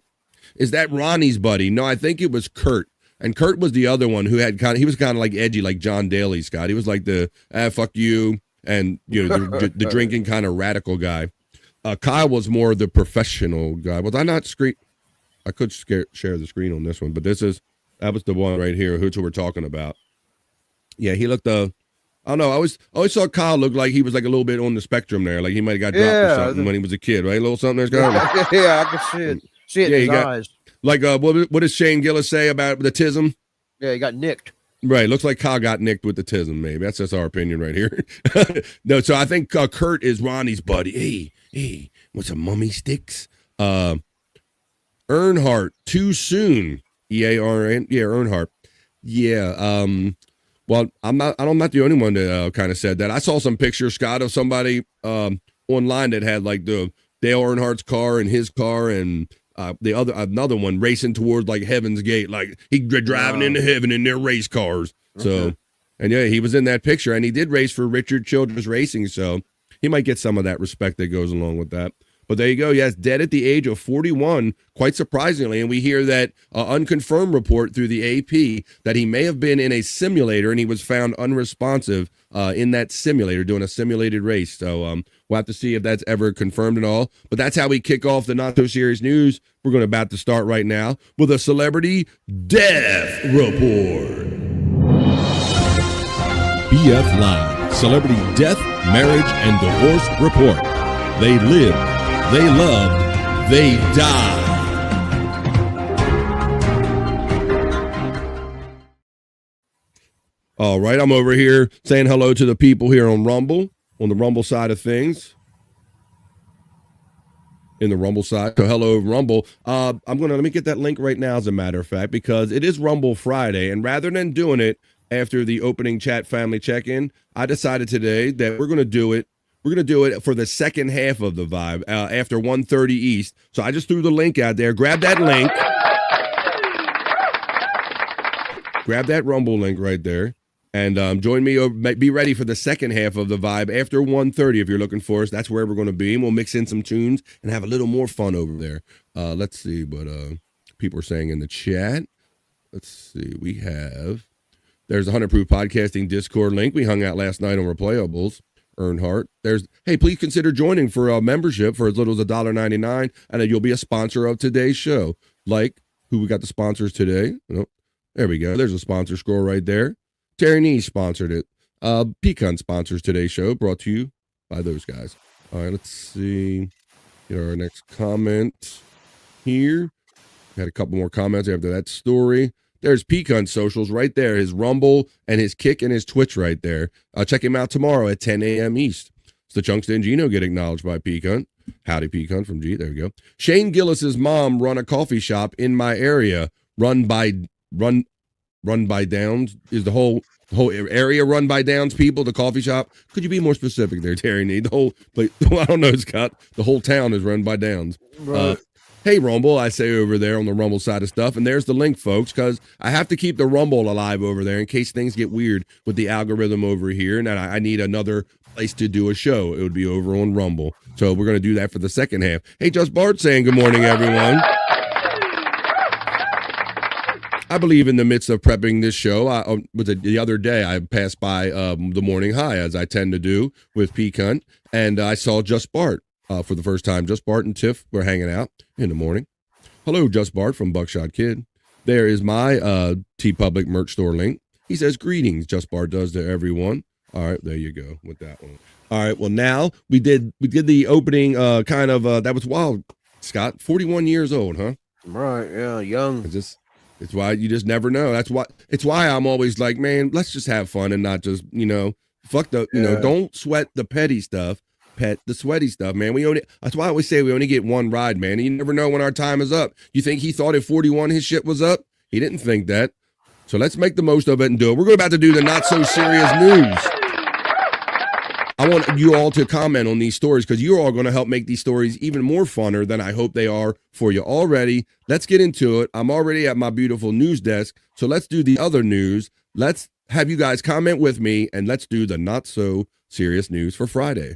Is that Ronnie's buddy? No, I think it was Kurt. And Kurt was the other one who had he was kind of like edgy, like John Daly, Scott. He was like the, fuck you, and, you know, the drinking kind of radical guy. Kyle was more the professional guy. Was I not screen? I could share the screen on this one, but that was the one right here. Who's who we're talking about? Yeah, he looked, I don't know. I always saw Kyle look like he was like a little bit on the spectrum there. Like he might have got dropped or something when he was a kid, right? A little something there's going on. Yeah, I can see it. See it in his eyes. Like, what does Shane Gillis say about the tism? Yeah, he got nicked. Right, looks like Kyle got nicked with the tism, maybe. That's just our opinion right here. No, so I think Kurt is Ronnie's buddy. Hey, want some mummy sticks? Earnhardt, too soon. E-A-R-N, yeah, Earnhardt. Yeah, well, I'm not the only one that kind of said that. I saw some pictures, Scott, of somebody online that had like the Dale Earnhardt's car and his car and another one racing towards like Heaven's Gate, like he driving into heaven in their race cars. So, and yeah, he was in that picture, and he did race for Richard Childress Racing, so he might get some of that respect that goes along with that. But there you go. Yes, dead at the age of 41, quite surprisingly. And we hear that unconfirmed report through the AP that he may have been in a simulator and he was found unresponsive in that simulator, doing a simulated race. So we'll have to see if that's ever confirmed and all. But that's how we kick off the Not So Serious News. We're about to start right now with a celebrity death report. BF Live, celebrity death, marriage, and divorce report. They lived, they loved, they died. All right, I'm over here saying hello to the people here on Rumble, on the Rumble side of things. In the Rumble side. So hello, Rumble. Let me get that link right now, as a matter of fact, because it is Rumble Friday, and rather than doing it after the opening chat family check-in, I decided today that we're going to do it. We're going to do it for the second half of the vibe after 1:30 East. So I just threw the link out there. Grab that link. Grab that Rumble link right there. And join me. Be ready for the second half of the vibe after 1:30 if you're looking for us. That's where we're going to be. And we'll mix in some tunes and have a little more fun over there. Let's see what people are saying in the chat. Let's see. There's a 100 Proof Podcasting Discord link. We hung out last night on Replayables. Earnhardt. Hey, please consider joining for a membership for as little as $1.99, and you'll be a sponsor of today's show. Like, who we got the sponsors today? Oh, there we go. There's a sponsor score right there. Terry Nee sponsored it. Pecan sponsors today's show, brought to you by those guys. All right, let's see. Get our next comment here. Had a couple more comments after that story. There's Pecan socials right there, his Rumble and his Kick and his Twitch right there. Check him out tomorrow at 10 a.m. East. It's the Chunks and Gino get acknowledged by Pecan. Howdy, Pecan from G. There we go. Shane Gillis's mom run a coffee shop in my area, run by Downs. Is the whole area run by Downs people, the coffee shop? Could you be more specific there, Terry Nee? I don't know, Scott. The whole town is run by Downs. Right. Hey, Rumble, I say over there on the Rumble side of stuff. And there's the link, folks, because I have to keep the Rumble alive over there in case things get weird with the algorithm over here. And I need another place to do a show. It would be over on Rumble. So we're going to do that for the second half. Hey, Just Bart saying good morning, everyone. I believe in the midst of prepping this show, the other day I passed by the Morning High, as I tend to do with Pecan, and I saw Just Bart. For the first time, Just Bart and Tiff were hanging out in the morning. Hello, Just Bart from Buckshot Kid. There is my T-Public merch store link. He says, greetings, Just Bart does to everyone. All right, there you go with that one. All right, well, now we did the opening that was wild, Scott. 41 years old, huh? Right, yeah, young. It's why you just never know. It's why I'm always like, man, let's just have fun and not just, fuck the, don't sweat the petty stuff. Pet the sweaty stuff, man. That's why I always say we only get one ride, man. And you never know when our time is up. You think he thought at 41 his shit was up? He didn't think that. So let's make the most of it and do it. We're about to do the Not So Serious News. I want you all to comment on these stories because you're all going to help make these stories even more funner than I hope they are for you already. Let's get into it. I'm already at my beautiful news desk, so let's do the other news. Let's have you guys comment with me, and let's do the not so serious news for Friday.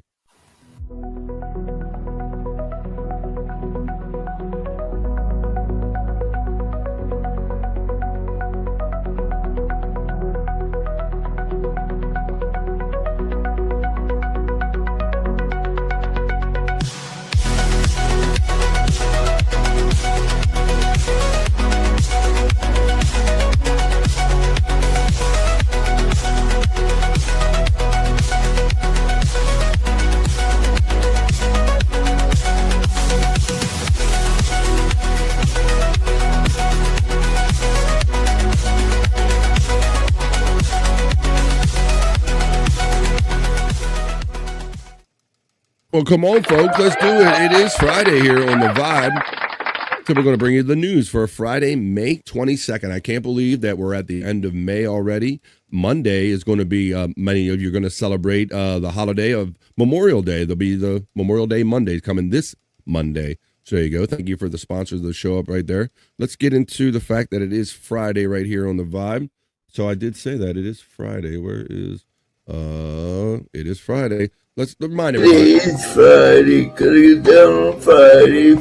Well, come on, folks. Let's do it. It is Friday here on The Vibe. So we're going to bring you the news for Friday, May 22nd. I can't believe that we're at the end of May already. Monday is going to be, many of you are going to celebrate the holiday of Memorial Day. There'll be the Memorial Day Monday coming this Monday. So there you go. Thank you for the sponsors that show up right there. Let's get into the fact that it is Friday right here on The Vibe. So I did say that it is Friday. Where is, it is Friday. Let's remind everybody. It's Friday, gotta get down on Friday.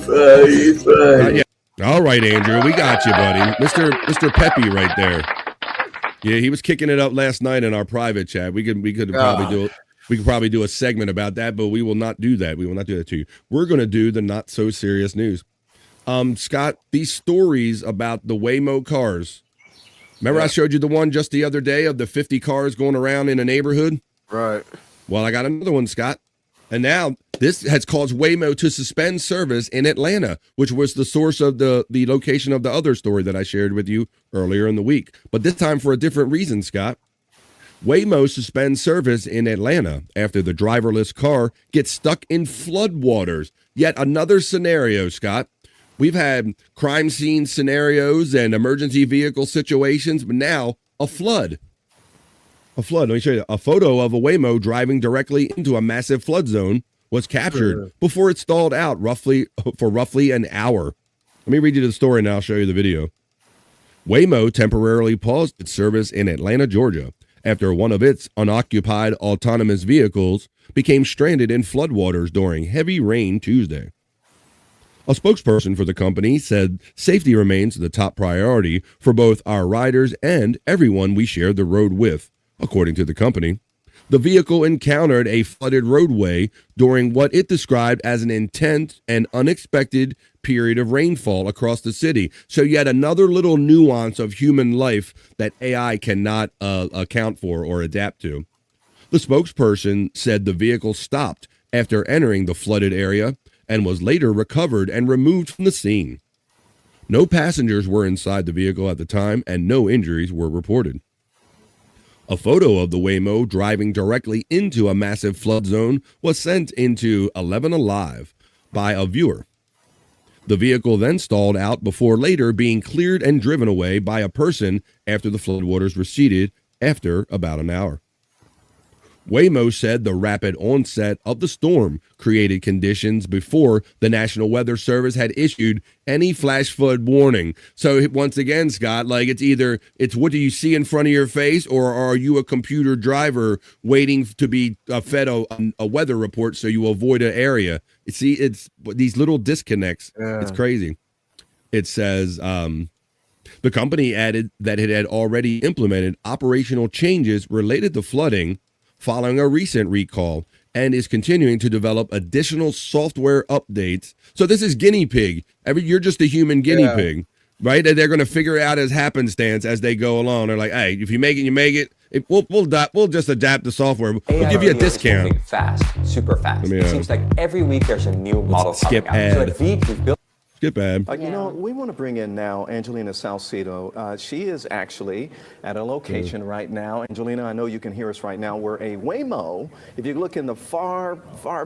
Yeah. All right, Andrew, we got you, buddy. Mr. Peppy right there. Yeah, he was kicking it up last night in our private chat. We could probably do a segment about that, but we will not do that. We will not do that to you. We're going to do the not so serious news. Scott, these stories about the Waymo cars. Remember I showed you the one just the other day of the 50 cars going around in a neighborhood? Right. Well, I got another one, Scott. And now this has caused Waymo to suspend service in Atlanta, which was the source of the location of the other story that I shared with you earlier in the week. But this time for a different reason, Scott. Waymo suspends service in Atlanta after the driverless car gets stuck in floodwaters. Yet another scenario, Scott. We've had crime scene scenarios and emergency vehicle situations, but now a flood. A flood. Let me show you. A photo of a Waymo driving directly into a massive flood zone was captured before it stalled out for roughly an hour. Let me read you the story and I'll show you the video. Waymo temporarily paused its service in Atlanta, Georgia, after one of its unoccupied autonomous vehicles became stranded in floodwaters during heavy rain Tuesday. A spokesperson for the company said safety remains the top priority for both our riders and everyone we share the road with. According to the company, the vehicle encountered a flooded roadway during what it described as an intense and unexpected period of rainfall across the city. So yet another little nuance of human life that AI cannot account for or adapt to. The spokesperson said the vehicle stopped after entering the flooded area and was later recovered and removed from the scene. No passengers were inside the vehicle at the time and no injuries were reported. A photo of the Waymo driving directly into a massive flood zone was sent into 11 Alive by a viewer. The vehicle then stalled out before later being cleared and driven away by a person after the floodwaters receded after about an hour. Waymo said the rapid onset of the storm created conditions before the National Weather Service had issued any flash flood warning. So once again, Scott, like it's what do you see in front of your face, or are you a computer driver waiting to be fed a weather report so you avoid an area? See, it's these little disconnects. Yeah. It's crazy. It says the company added that it had already implemented operational changes related to flooding following a recent recall and is continuing to develop additional software updates. So this is guinea pig. You're just a human guinea pig, right? And they're going to figure it out as happenstance as they go along. They're like, hey, if you make it, you make it. We'll just adapt the software. We'll give you a discount. Fast, super fast. It seems like every week there's a new model skip coming out. So at Veep, we've built. Skip ad. You know, we want to bring in now Angelina Salcedo. She is actually at a location right now. Angelina, I know you can hear us right now. Where a Waymo, if you look in the far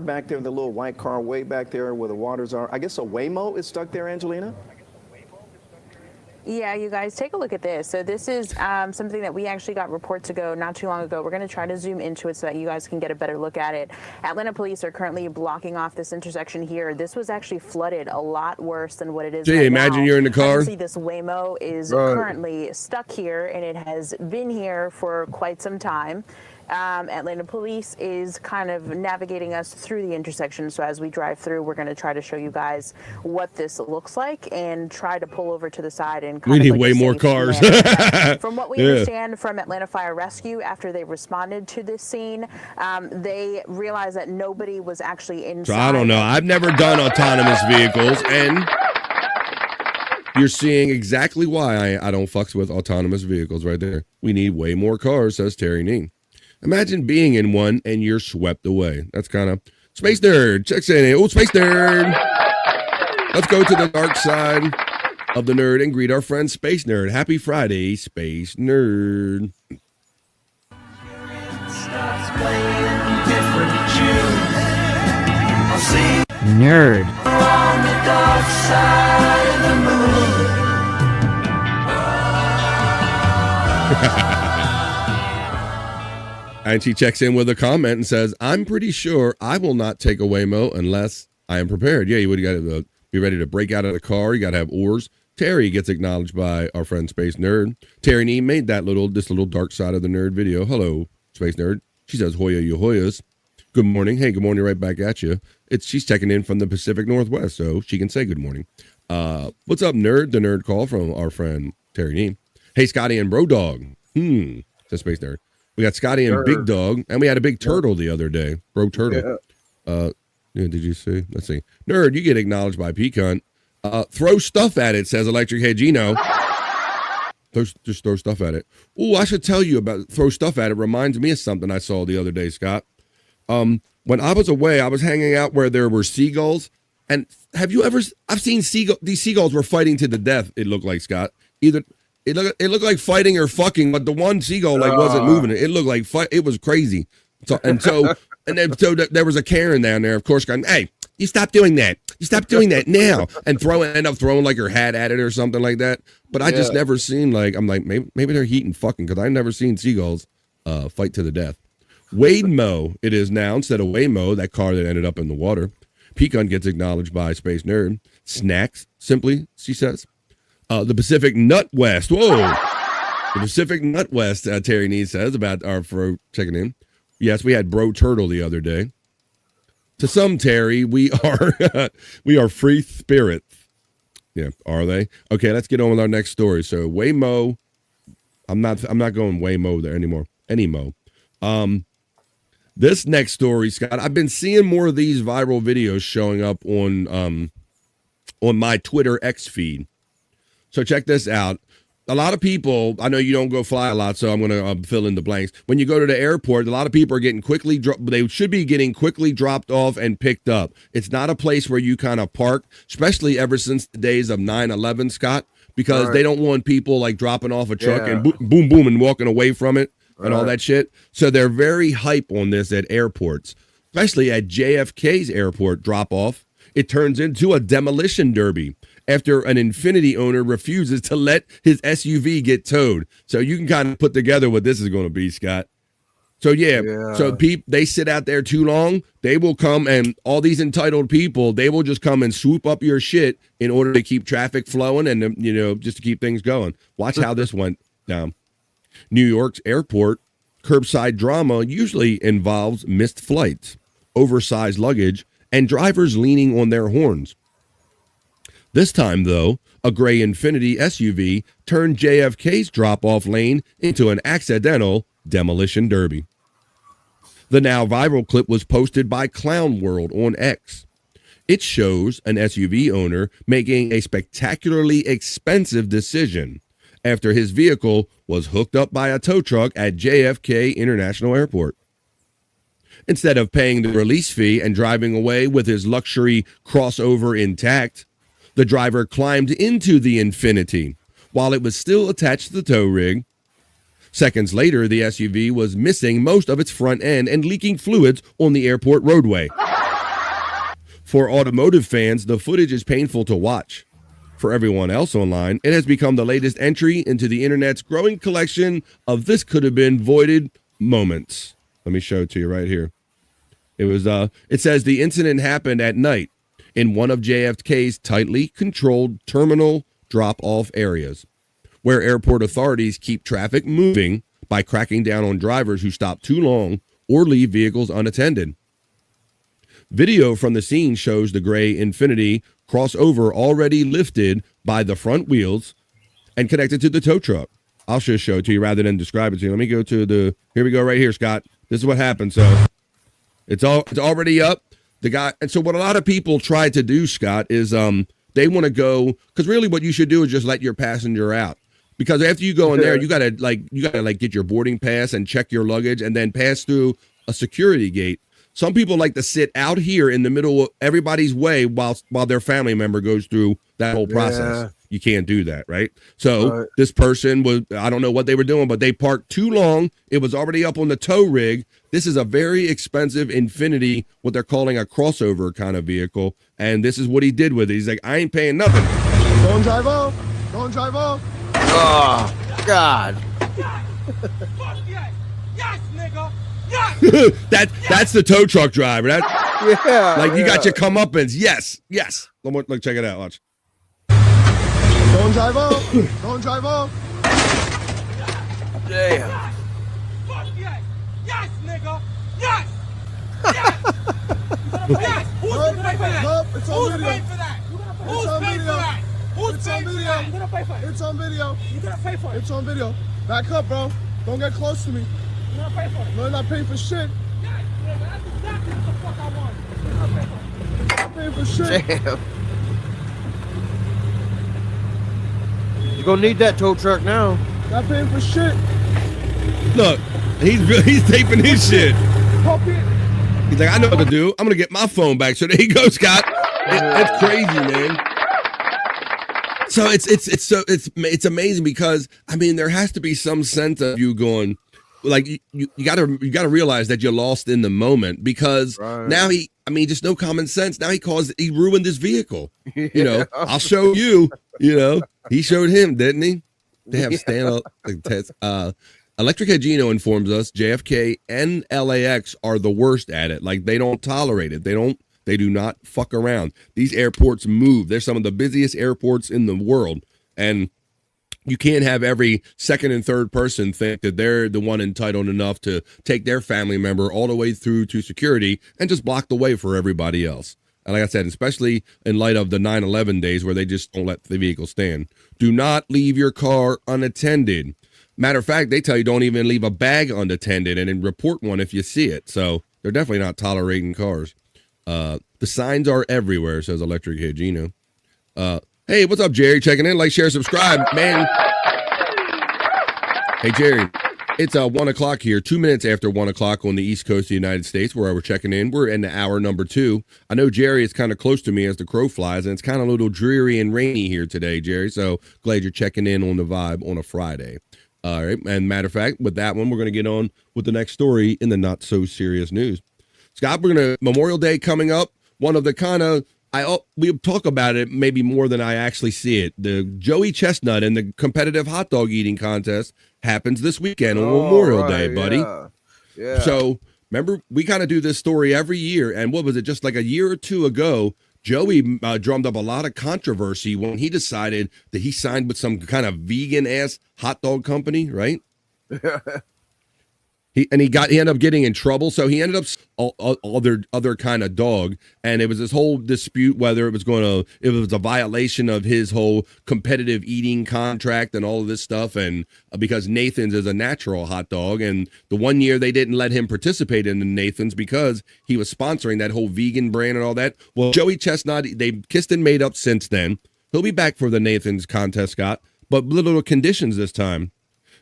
back there, the little white car way back there where the waters are, I guess a Waymo is stuck there, Angelina? Yeah, you guys, take a look at this. So this is something that we actually got reports ago, not too long ago. We're going to try to zoom into it so that you guys can get a better look at it. Atlanta police are currently blocking off this intersection here. This was actually flooded a lot worse than what it is Gee, right imagine now. you're in the As you car. see, this Waymo is Right. currently stuck here, and it has been here for quite some time. Atlanta police is kind of navigating us through the intersection. So as we drive through, we're going to try to show you guys what this looks like and try to pull over to the side and kind We of need like way a more safe cars. manner. From what we Yeah. understand from Atlanta Fire Rescue, after they responded to this scene, they realized that nobody was actually inside. So I don't know. I've never done autonomous vehicles, and you're seeing exactly why I don't fucks with autonomous vehicles right there. We need way more cars, says Terry Neen. Imagine being in one and you're swept away. That's kind of Space Nerd. Checks in. Oh, Space Nerd. Let's go to the dark side of the nerd and greet our friend Space Nerd. Happy Friday, Space Nerd. Starts playing different tunes. I'll see Nerd. on the dark side of the moon. And she checks in with a comment and says, I'm pretty sure I will not take a Waymo unless I am prepared. Yeah, you would got to be ready to break out of the car. You got to have oars. Terry gets acknowledged by our friend Space Nerd. Terry Nee made this little dark side of the nerd video. Hello, Space Nerd. She says, Hoya, you Hoyas. Good morning. Hey, good morning right back at you. She's checking in from the Pacific Northwest, so she can say good morning. What's up, nerd? The nerd call from our friend Terry Nee. Hey, Scotty and Bro Dog. Says Space Nerd. We got Scotty and Big Dog, and we had a big turtle the other day. Bro Turtle. Yeah, did you see? Let's see. Nerd, you get acknowledged by Pecan. Throw stuff at it, says Electric Head Gino. Just throw stuff at it. Oh, I should tell you about throw stuff at it. Reminds me of something I saw the other day, Scott. When I was away, I was hanging out where there were seagulls. And have you ever? I've seen these seagulls were fighting to the death. It looked like, Scott. Either it looked like fighting or fucking, but the one seagull wasn't moving. It looked like fight. It was crazy. So there was a Karen down there, of course, going, "Hey, you stop doing that. You stop doing that now," and end up throwing like her hat at it or something like that. But I just never seen I'm like maybe they're heating fucking because I've never seen seagulls fight to the death. Waymo it is now instead of Waymo, that car that ended up in the water. Pecan gets acknowledged by Space Nerd. Snacks, simply, she says. The Pacific Nut West. Whoa. The Pacific Nut West, Terry Nee says about our fro checking in. Yes, we had Bro Turtle the other day. To some, Terry, we are free spirits. Yeah, are they? Okay, let's get on with our next story. So Waymo, I'm not going Waymo there anymore. This next story, Scott, I've been seeing more of these viral videos showing up on my Twitter X feed. So check this out. A lot of people, I know you don't go fly a lot, so I'm going to fill in the blanks. When you go to the airport, a lot of people are getting they should be getting quickly dropped off and picked up. It's not a place where you kind of park, especially ever since the days of 9/11, Scott, because they don't want people like dropping off a truck and boom, boom, and walking away from it and all that shit. So they're very hype on this at airports, especially at JFK's airport drop off. It turns into a demolition derby after an Infiniti owner refuses to let his SUV get towed. So you can kind of put together what this is going to be, Scott. So so they sit out there too long, they will come, and all these entitled people, they will just come and swoop up your shit in order to keep traffic flowing and, just to keep things going. Watch how this went down. New York's airport curbside drama usually involves missed flights, oversized luggage, and drivers leaning on their horns. This time, though, a gray Infiniti SUV turned JFK's drop-off lane into an accidental demolition derby. The now viral clip was posted by Clown World on X. It shows an SUV owner making a spectacularly expensive decision after his vehicle was hooked up by a tow truck at JFK International Airport. Instead of paying the release fee and driving away with his luxury crossover intact, the driver climbed into the Infiniti while it was still attached to the tow rig. Seconds later, the SUV was missing most of its front end and leaking fluids on the airport roadway. For automotive fans, the footage is painful to watch. for everyone else online, it has become the latest entry into the internet's growing collection of this could have been voided moments. Let me show it to you right here. It says the incident happened at night in one of JFK's tightly controlled terminal drop-off areas, where airport authorities keep traffic moving by cracking down on drivers who stop too long or leave vehicles unattended. Video from the scene shows the gray Infiniti crossover already lifted by the front wheels and connected to the tow truck. I'll just show it to you rather than describe it to you. Let me go to here we go right here, Scott. This is what happened. So it's already up. The guy, and so what a lot of people try to do, Scott, is they want to go, because really what you should do is just let your passenger out. Because after you go in there, you gotta get your boarding pass and check your luggage and then pass through a security gate. Some people like to sit out here in the middle of everybody's way while their family member goes through that whole process. Yeah. You can't do that, right? So this person was, I don't know what they were doing, but they parked too long. It was already up on the tow rig. This is a very expensive Infiniti, what they're calling a crossover kind of vehicle. And this is what he did with it. He's like, I ain't paying nothing. Don't drive off. Don't drive off. Oh, God. Yes, nigga. Yes. That's the tow truck driver. You got your comeuppance. Yes. Look, check it out. Watch. Don't drive off. Don't drive off. Damn. Yes, nigga. Yes. Yes. Who's paying for that? Who's paying for that? Who's paying for that? Who's paying for that? You're gonna pay for it. It's on video. You're gonna pay for it. It's on video. Back up, bro. Don't get close to me. You're gonna pay for it. No, you're not paying for shit. Yes, nigga. That's exactly what the fuck I want. You're gonna pay for it. You're not paying for shit. Damn. You're gonna need that tow truck now. Not paying for shit. Look, he's taping his shit. Pump it. He's like, I know what to do. I'm gonna get my phone back. So there you go, Scott. It's crazy, man. So it's amazing because I mean there has to be some sense of you going, like you gotta realize that you're lost in the moment because now just no common sense. Now he ruined his vehicle. You know, I'll show you. You know, he showed him, didn't he? They have stand up tests. Electric Head Gino informs us JFK and LAX are the worst at it. Like they don't tolerate it. They do not fuck around. These airports move. They're some of the busiest airports in the world. And you can't have every second and third person think that they're the one entitled enough to take their family member all the way through to security and just block the way for everybody else. And like I said, especially in light of the 9/11 days where they just don't let the vehicle stand. Do not leave your car unattended. Matter of fact, they tell you don't even leave a bag unattended and then report one if you see it. So they're definitely not tolerating cars. The signs are everywhere, says Electric Head Gino. Hey, what's up, Jerry? Checking in. Like, share, subscribe, man. Hey, Jerry. It's 1 o'clock here, 2 minutes after 1 o'clock on the East Coast of the United States, where we're checking in. We're in the hour number 2. I know Jerry is kind of close to me as the crow flies, and it's kind of a little dreary and rainy here today, Jerry. So glad you're checking in on the vibe on a Friday. All right. And matter of fact, with that one, we're going to get on with the next story in the not so serious news. Scott, we're going to Memorial Day coming up. One of the kind of we talk about it maybe more than I actually see it. The Joey Chestnut and the competitive hot dog eating contest happens this weekend on Memorial Day, buddy. Yeah. So remember, we kind of do this story every year. And what was it? Just like a year or two ago, Joey drummed up a lot of controversy when he decided that he signed with some kind of vegan ass hot dog company, right? He ended up getting in trouble. So he ended up other kind of dog. And it was this whole dispute whether it was a violation of his whole competitive eating contract and all of this stuff. And because Nathan's is a natural hot dog. And the one year they didn't let him participate in the Nathan's because he was sponsoring that whole vegan brand and all that. Well, Joey Chestnut, they kissed and made up since then. He'll be back for the Nathan's contest, Scott, but little conditions this time.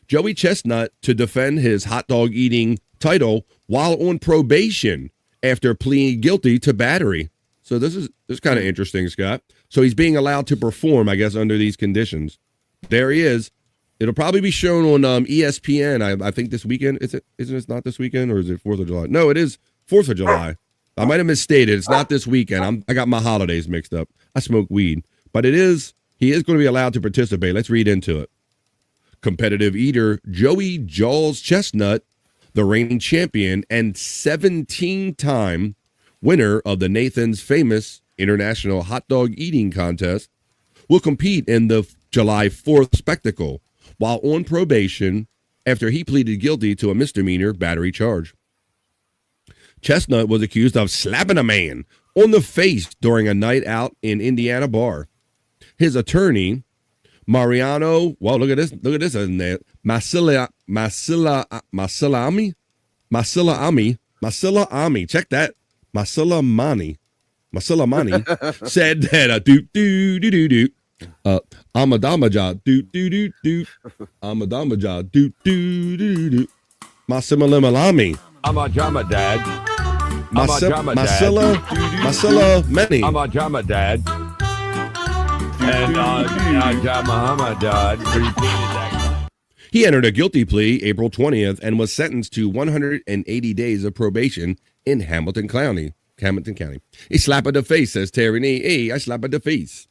Joey Chestnut to defend his hot dog eating title while on probation after pleading guilty to battery. So this is kind of interesting, Scott. So he's being allowed to perform, I guess, under these conditions. There he is. It'll probably be shown on ESPN. I think this weekend. Isn't it not this weekend, or is it 4th of July? No, it is 4th of July. I might have misstated. It's not this weekend. I got my holidays mixed up. I smoke weed, but it is he is going to be allowed to participate. Let's read into it. Competitive eater Joey Jaws Chestnut, the reigning champion and 17-time winner of the Nathan's Famous International Hot Dog Eating Contest, will compete in the July 4th spectacle while on probation after he pleaded guilty to a misdemeanor battery charge. Chestnut was accused of slapping a man on the face during a night out in Indiana bar. His attorney, Mariano, well, look at this in there, Masilami, check that, Masilamani, said that Amadamaja, Amadamaja, Masilimalami. I'm a drama dad. Masilla many. I'm a drama dad. And Muhammad dad repeated that. He entered a guilty plea April 20th and was sentenced to 180 days of probation in Hamilton County. He slapped the face, says Terry Nee. Hey, I slapped the face.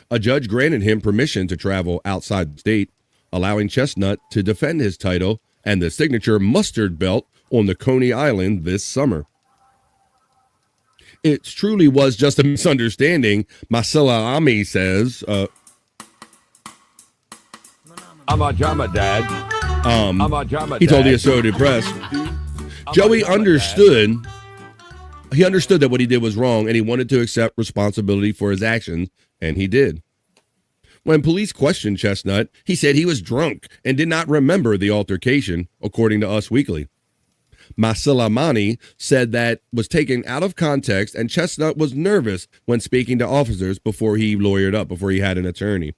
A judge granted him permission to travel outside the state, allowing Chestnut to defend his title and the signature mustard belt on the Coney Island this summer. It truly was just a misunderstanding, Masila Ami says. I'm a drama dad. I'm a drama he told dad. the Associated Press. Joey understood. He understood that what he did was wrong, and he wanted to accept responsibility for his actions, and he did. When police questioned Chestnut, he said he was drunk and did not remember the altercation, according to Us Weekly. Masilamani said that was taken out of context, and Chestnut was nervous when speaking to officers before he lawyered up, before he had an attorney.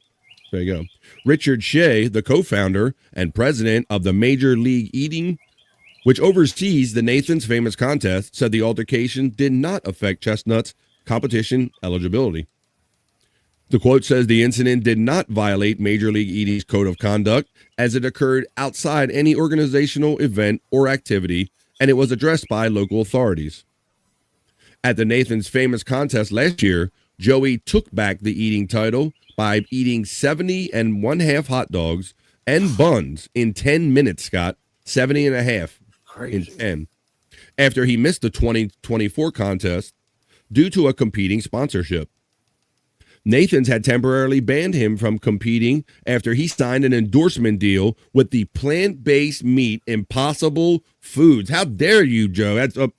There you go. Richard Shea, the co-founder and president of the Major League Eating, which oversees the Nathan's Famous contest, said the altercation did not affect Chestnut's competition eligibility. The quote says the incident did not violate Major League Eating's code of conduct as it occurred outside any organizational event or activity, and it was addressed by local authorities. At the Nathan's Famous contest last year, Joey took back the eating title by eating 70 1/2 hot dogs and buns in 10 minutes, Scott. 70 1/2 in 10. After he missed the 2024 contest due to a competing sponsorship. Nathan's had temporarily banned him from competing after he signed an endorsement deal with the plant-based meat Impossible Foods. How dare you, Joe? That's a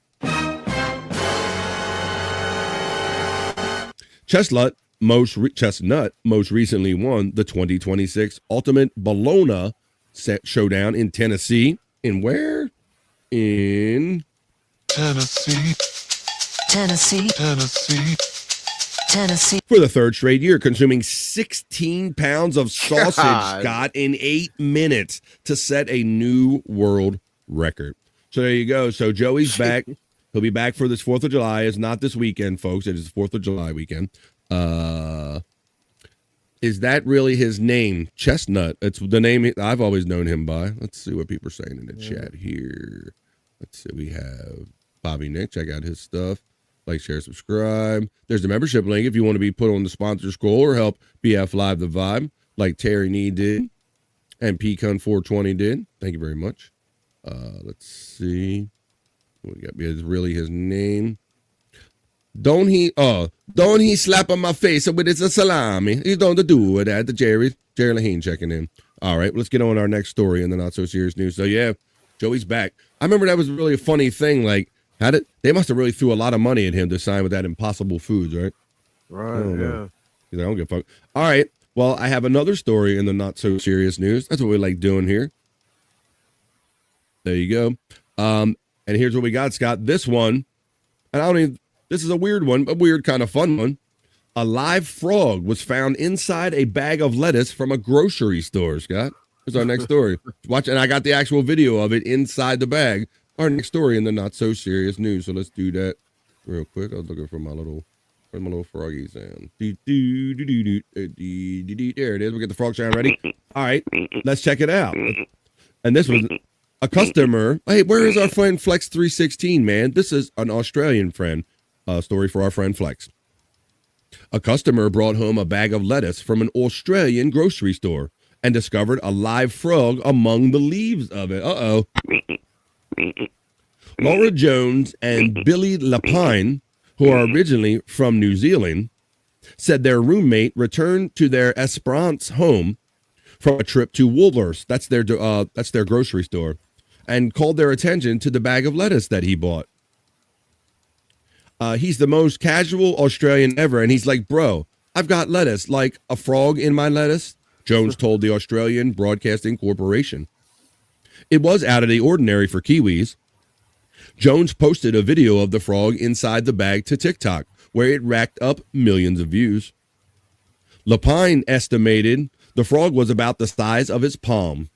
Chestnut most recently won the 2026 Ultimate Bologna Showdown in Tennessee. In where? In Tennessee. For the third straight year, consuming 16 pounds of sausage, Scott, in 8 minutes to set a new world record. So there you go. So Joey's back. He'll be back for this 4th of July. It's not this weekend, folks. It is the 4th of July weekend. Is that really his name? Chestnut. It's the name I've always known him by. Let's see what people are saying in the chat here. Let's see. We have Bobby Nick. Check out his stuff. Like, share, subscribe. There's the membership link if you want to be put on the sponsor scroll or help BF Live the Vibe, like Terry Nee did and Pecan420 did. Thank you very much. Let's see. What we got? Is really his name? Don't he slap on my face with his salami? He's don't do with that. The Jerry Laheen checking in. All right, let's get on our next story in the not so serious news. So yeah, Joey's back. I remember that was really a funny thing. Like, they must have really threw a lot of money at him to sign with that Impossible Foods, right? Right, yeah. I don't give a fuck. All right. Well, I have another story in the not so serious news. That's what we like doing here. There you go. And here's what we got, Scott. This one, and this is a weird one, a weird kind of fun one. A live frog was found inside a bag of lettuce from a grocery store, Scott. Here's our next story. Watch, and I got the actual video of it inside the bag. Our next story in the not so serious news. So let's do that real quick. I was looking for my little froggy sound. There it is. We get the frog sound ready. All right, let's check it out. And this was a customer. Hey, where is our friend Flex 316, man? This is an Australian friend. Story for our friend Flex. A customer brought home a bag of lettuce from an Australian grocery store and discovered a live frog among the leaves of it. Uh-oh. Laura Jones and Billy Lapine, who are originally from New Zealand, said their roommate returned to their Esperance home from a trip to Woolworths, that's their grocery store, and called their attention to the bag of lettuce that he bought. He's the most casual Australian ever, and he's like, bro, I've got lettuce, like a frog in my lettuce, Jones told the Australian Broadcasting Corporation. It was out of the ordinary for Kiwis. Jones posted a video of the frog inside the bag to TikTok, where it racked up millions of views. Lapine estimated the frog was about the size of his palm.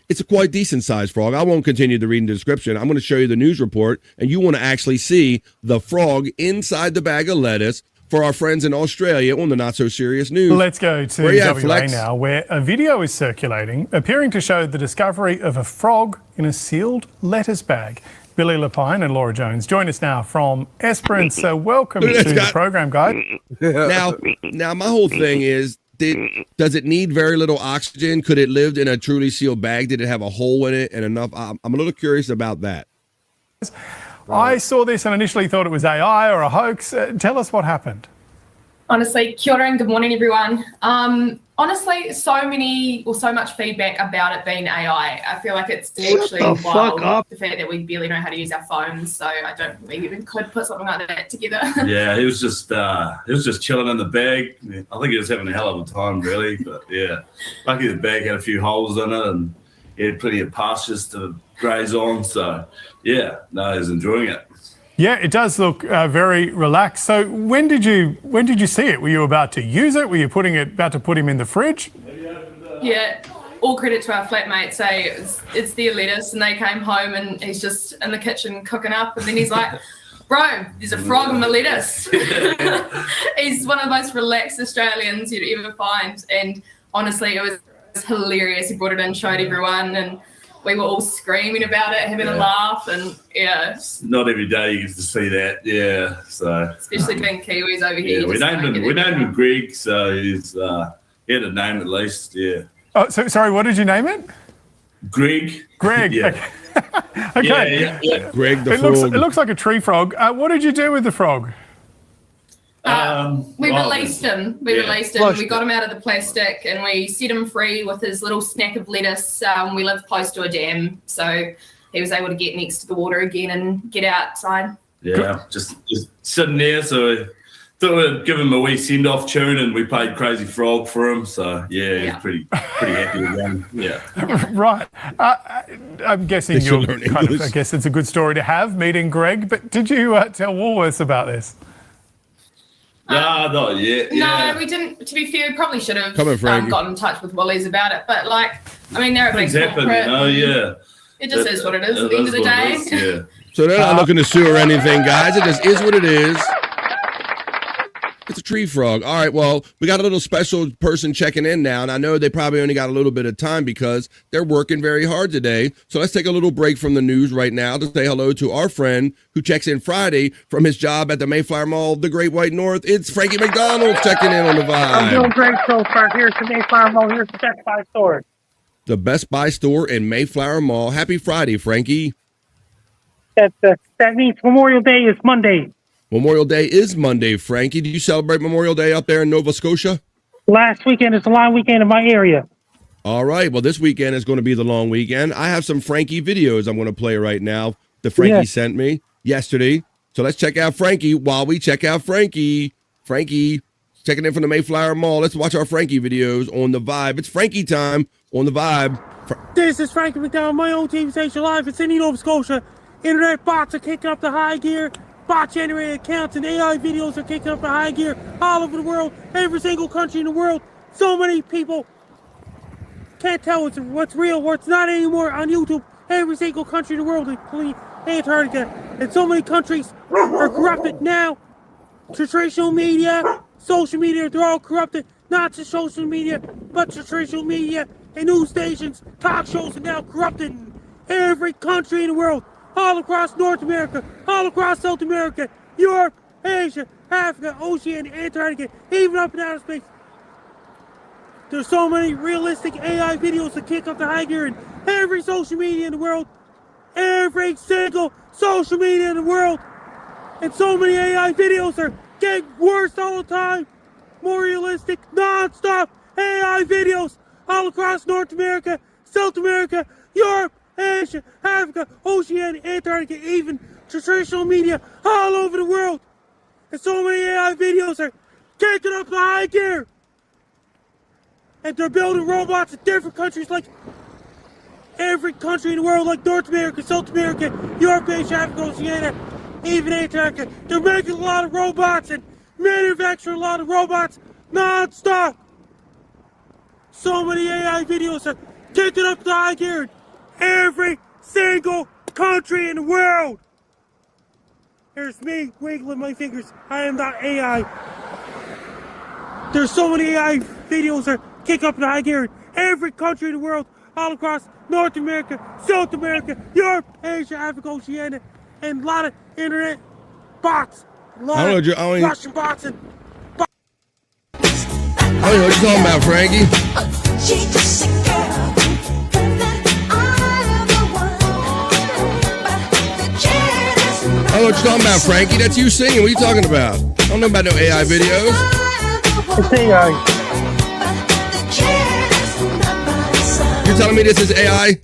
It's a quite decent sized frog. I won't continue to read the description. I'm going to show you the news report, and you want to actually see the frog inside the bag of lettuce for our friends in Australia on the Not So Serious News. Let's go to WA now, where a video is circulating appearing to show the discovery of a frog in a sealed lettuce bag. Billy Lapine and Laura Jones join us now from Esperance. So welcome to the program, guys. Now, my whole thing is, does it need very little oxygen? Could it live in a truly sealed bag? Did it have a hole in it and enough? I'm a little curious about that. I saw this and initially thought it was AI or a hoax. Tell us what happened. Honestly, kia ora and good morning, everyone. Honestly, so much feedback about it being AI. I feel like it's actually wild, the fact that we barely know how to use our phones, so I don't think we even could put something like that together. Yeah, he was just chilling in the bag. I think he was having a hell of a time, really. But yeah, lucky the bag had a few holes in it and he had plenty of pastures to graze on. So yeah, no, he was enjoying it. Yeah, it does look very relaxed. So when did you see it? Were you about to use it? Were you about to put him in the fridge? Yeah, all credit to our flatmates. So it's their lettuce, and they came home and he's just in the kitchen cooking up, and then he's like, "Bro, there's a frog in my lettuce." He's one of the most relaxed Australians you'd ever find, and honestly, it was hilarious. He brought it in, showed everyone, and we were all screaming about it, having a laugh, and yeah. Not every day you get to see that, yeah. So especially being Kiwis over here. Yeah, we named him Greg, so he had a name at least, yeah. Oh, so sorry, what did you name it? Greg. Yeah. Okay. Yeah. Greg the frog. It looks like a tree frog. What did you do with the frog? We released him. We got him out of the plastic and we set him free with his little snack of lettuce. We live close to a dam, so he was able to get next to the water again and get outside. Yeah, just sitting there. So we thought we'd give him a wee send-off tune, and we played Crazy Frog for him. So yeah, he's pretty happy with him. Yeah. Right. I'm guessing I guess it's a good story to have, meeting Greg. But did you tell Woolworths about this? No, not yet. No, we didn't. To be fair, we probably should have gotten in touch with Woolies about it. But they're a big corporate. Yeah. It just is what it is at the end of the day. Yeah. So they're not looking to sue or anything, guys. It just is what it is. It's a tree frog. All right, well, we got a little special person checking in now, and I know they probably only got a little bit of time because they're working very hard today. So let's take a little break from the news right now to say hello to our friend who checks in Friday from his job at the Mayflower Mall, the Great White North. It's Frankie McDonald checking in on the vibe. I'm doing great so far. Here's the Mayflower Mall. Here's the Best Buy store. The Best Buy store in Mayflower Mall. Happy Friday, Frankie. That means Memorial Day is Monday. Memorial Day is Monday, Frankie. Do you celebrate Memorial Day up there in Nova Scotia? Last weekend is the long weekend in my area. All right. Well, this weekend is going to be the long weekend. I have some Frankie videos I'm going to play right now that Frankie sent me yesterday. So let's check out Frankie while we check out Frankie. Frankie, checking in from the Mayflower Mall. Let's watch our Frankie videos on the vibe. It's Frankie time on the vibe. This is Frankie McDonald, my own TV station live in Sydney, Nova Scotia. Internet bots are kicking up the high gear. Bot-generated accounts and AI videos are kicking up the high gear all over the world, every single country in the world. So many people can't tell what's real, what's not anymore on YouTube. Every single country in the world, including Antarctica. And so many countries are corrupted now. Traditional media, social media, they're all corrupted. Not just social media, but traditional media and news stations, talk shows are now corrupted in every country in the world. All across North America, all across South America, Europe, Asia, Africa, Oceania, Antarctica, even up in outer space. There's so many realistic AI videos to kick up the high gear in every social media in the world. Every single social media in the world. And so many AI videos are getting worse all the time. More realistic, non-stop AI videos all across North America, South America, Europe, Asia, Africa, Oceania, Antarctica, even traditional media all over the world. And so many AI videos are kicking up the high gear. And they're building robots in different countries, like every country in the world, like North America, South America, Europe, Asia, Africa, Oceania, even Antarctica. They're making a lot of robots and manufacturing a lot of robots non-stop. So many AI videos are kicking up the high gear in every single country in the world. Here's me wiggling my fingers. I am not AI. There's so many AI videos that kick up the high gear in every country in the world, all across North America, South America, Europe, Asia, Africa, Oceania, and a lot of internet bots. A lot of Russian bots and bots. I don't know what you're talking about, Frankie. I don't know what you're talking about, Frankie. That's you singing. What are you talking about? I don't know about no AI videos. It's AI. You're telling me this is AI?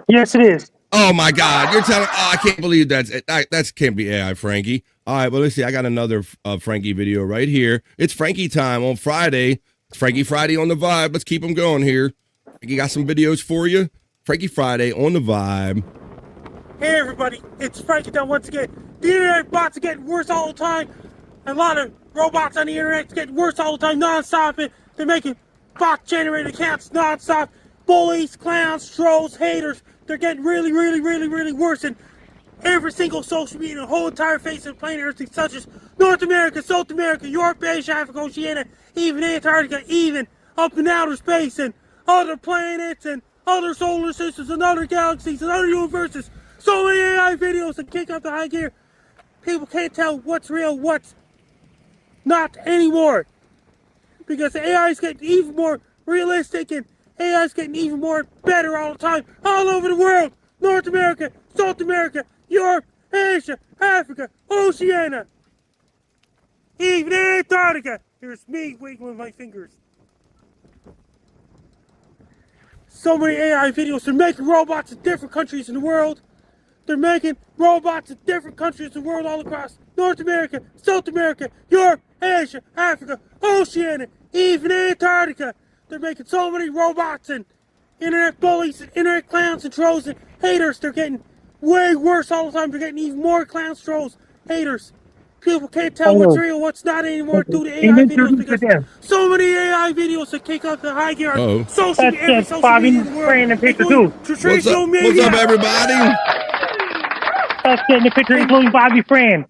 Yes, it is. Oh my God! You're telling? Oh, I can't believe that can't be AI, Frankie. All right, well, let's see. I got another Frankie video right here. It's Frankie time on Friday. It's Frankie Friday on the Vibe. Let's keep them going here. Frankie got some videos for you. Frankie Friday on the Vibe. Hey everybody, it's Frankie down once again. The internet bots are getting worse all the time. A lot of robots on the internet are getting worse all the time, non-stop. They're making bot-generated accounts non-stop. Bullies, clowns, trolls, haters. They're getting really, really, really, really worse in every single social media, the whole entire face of the planet Earth, such as North America, South America, Europe, Asia, Africa, Oceania, even Antarctica, even up in outer space, and other planets, and other solar systems, and other galaxies, and other universes. So many AI videos that kick up the high gear. People can't tell what's real, what's not anymore. Because AI is getting even more realistic, and AI is getting even more better all the time, all over the world. North America, South America, Europe, Asia, Africa, Oceania, even Antarctica. Here's me wiggling my fingers. So many AI videos. They're making robots in different countries in the world. They're making robots in different countries in the world, all across North America, South America, Europe, Asia, Africa, Oceania, even Antarctica. They're making so many robots and internet bullies and internet clowns and trolls and haters. They're getting way worse all the time. They're getting even more clowns, trolls, haters. People can't tell what's real, what's not anymore due to AI videos, because so many AI videos that kick up the high gear. Social media in the world. What's up, everybody? Let's get in the picture, including Bobby Fran.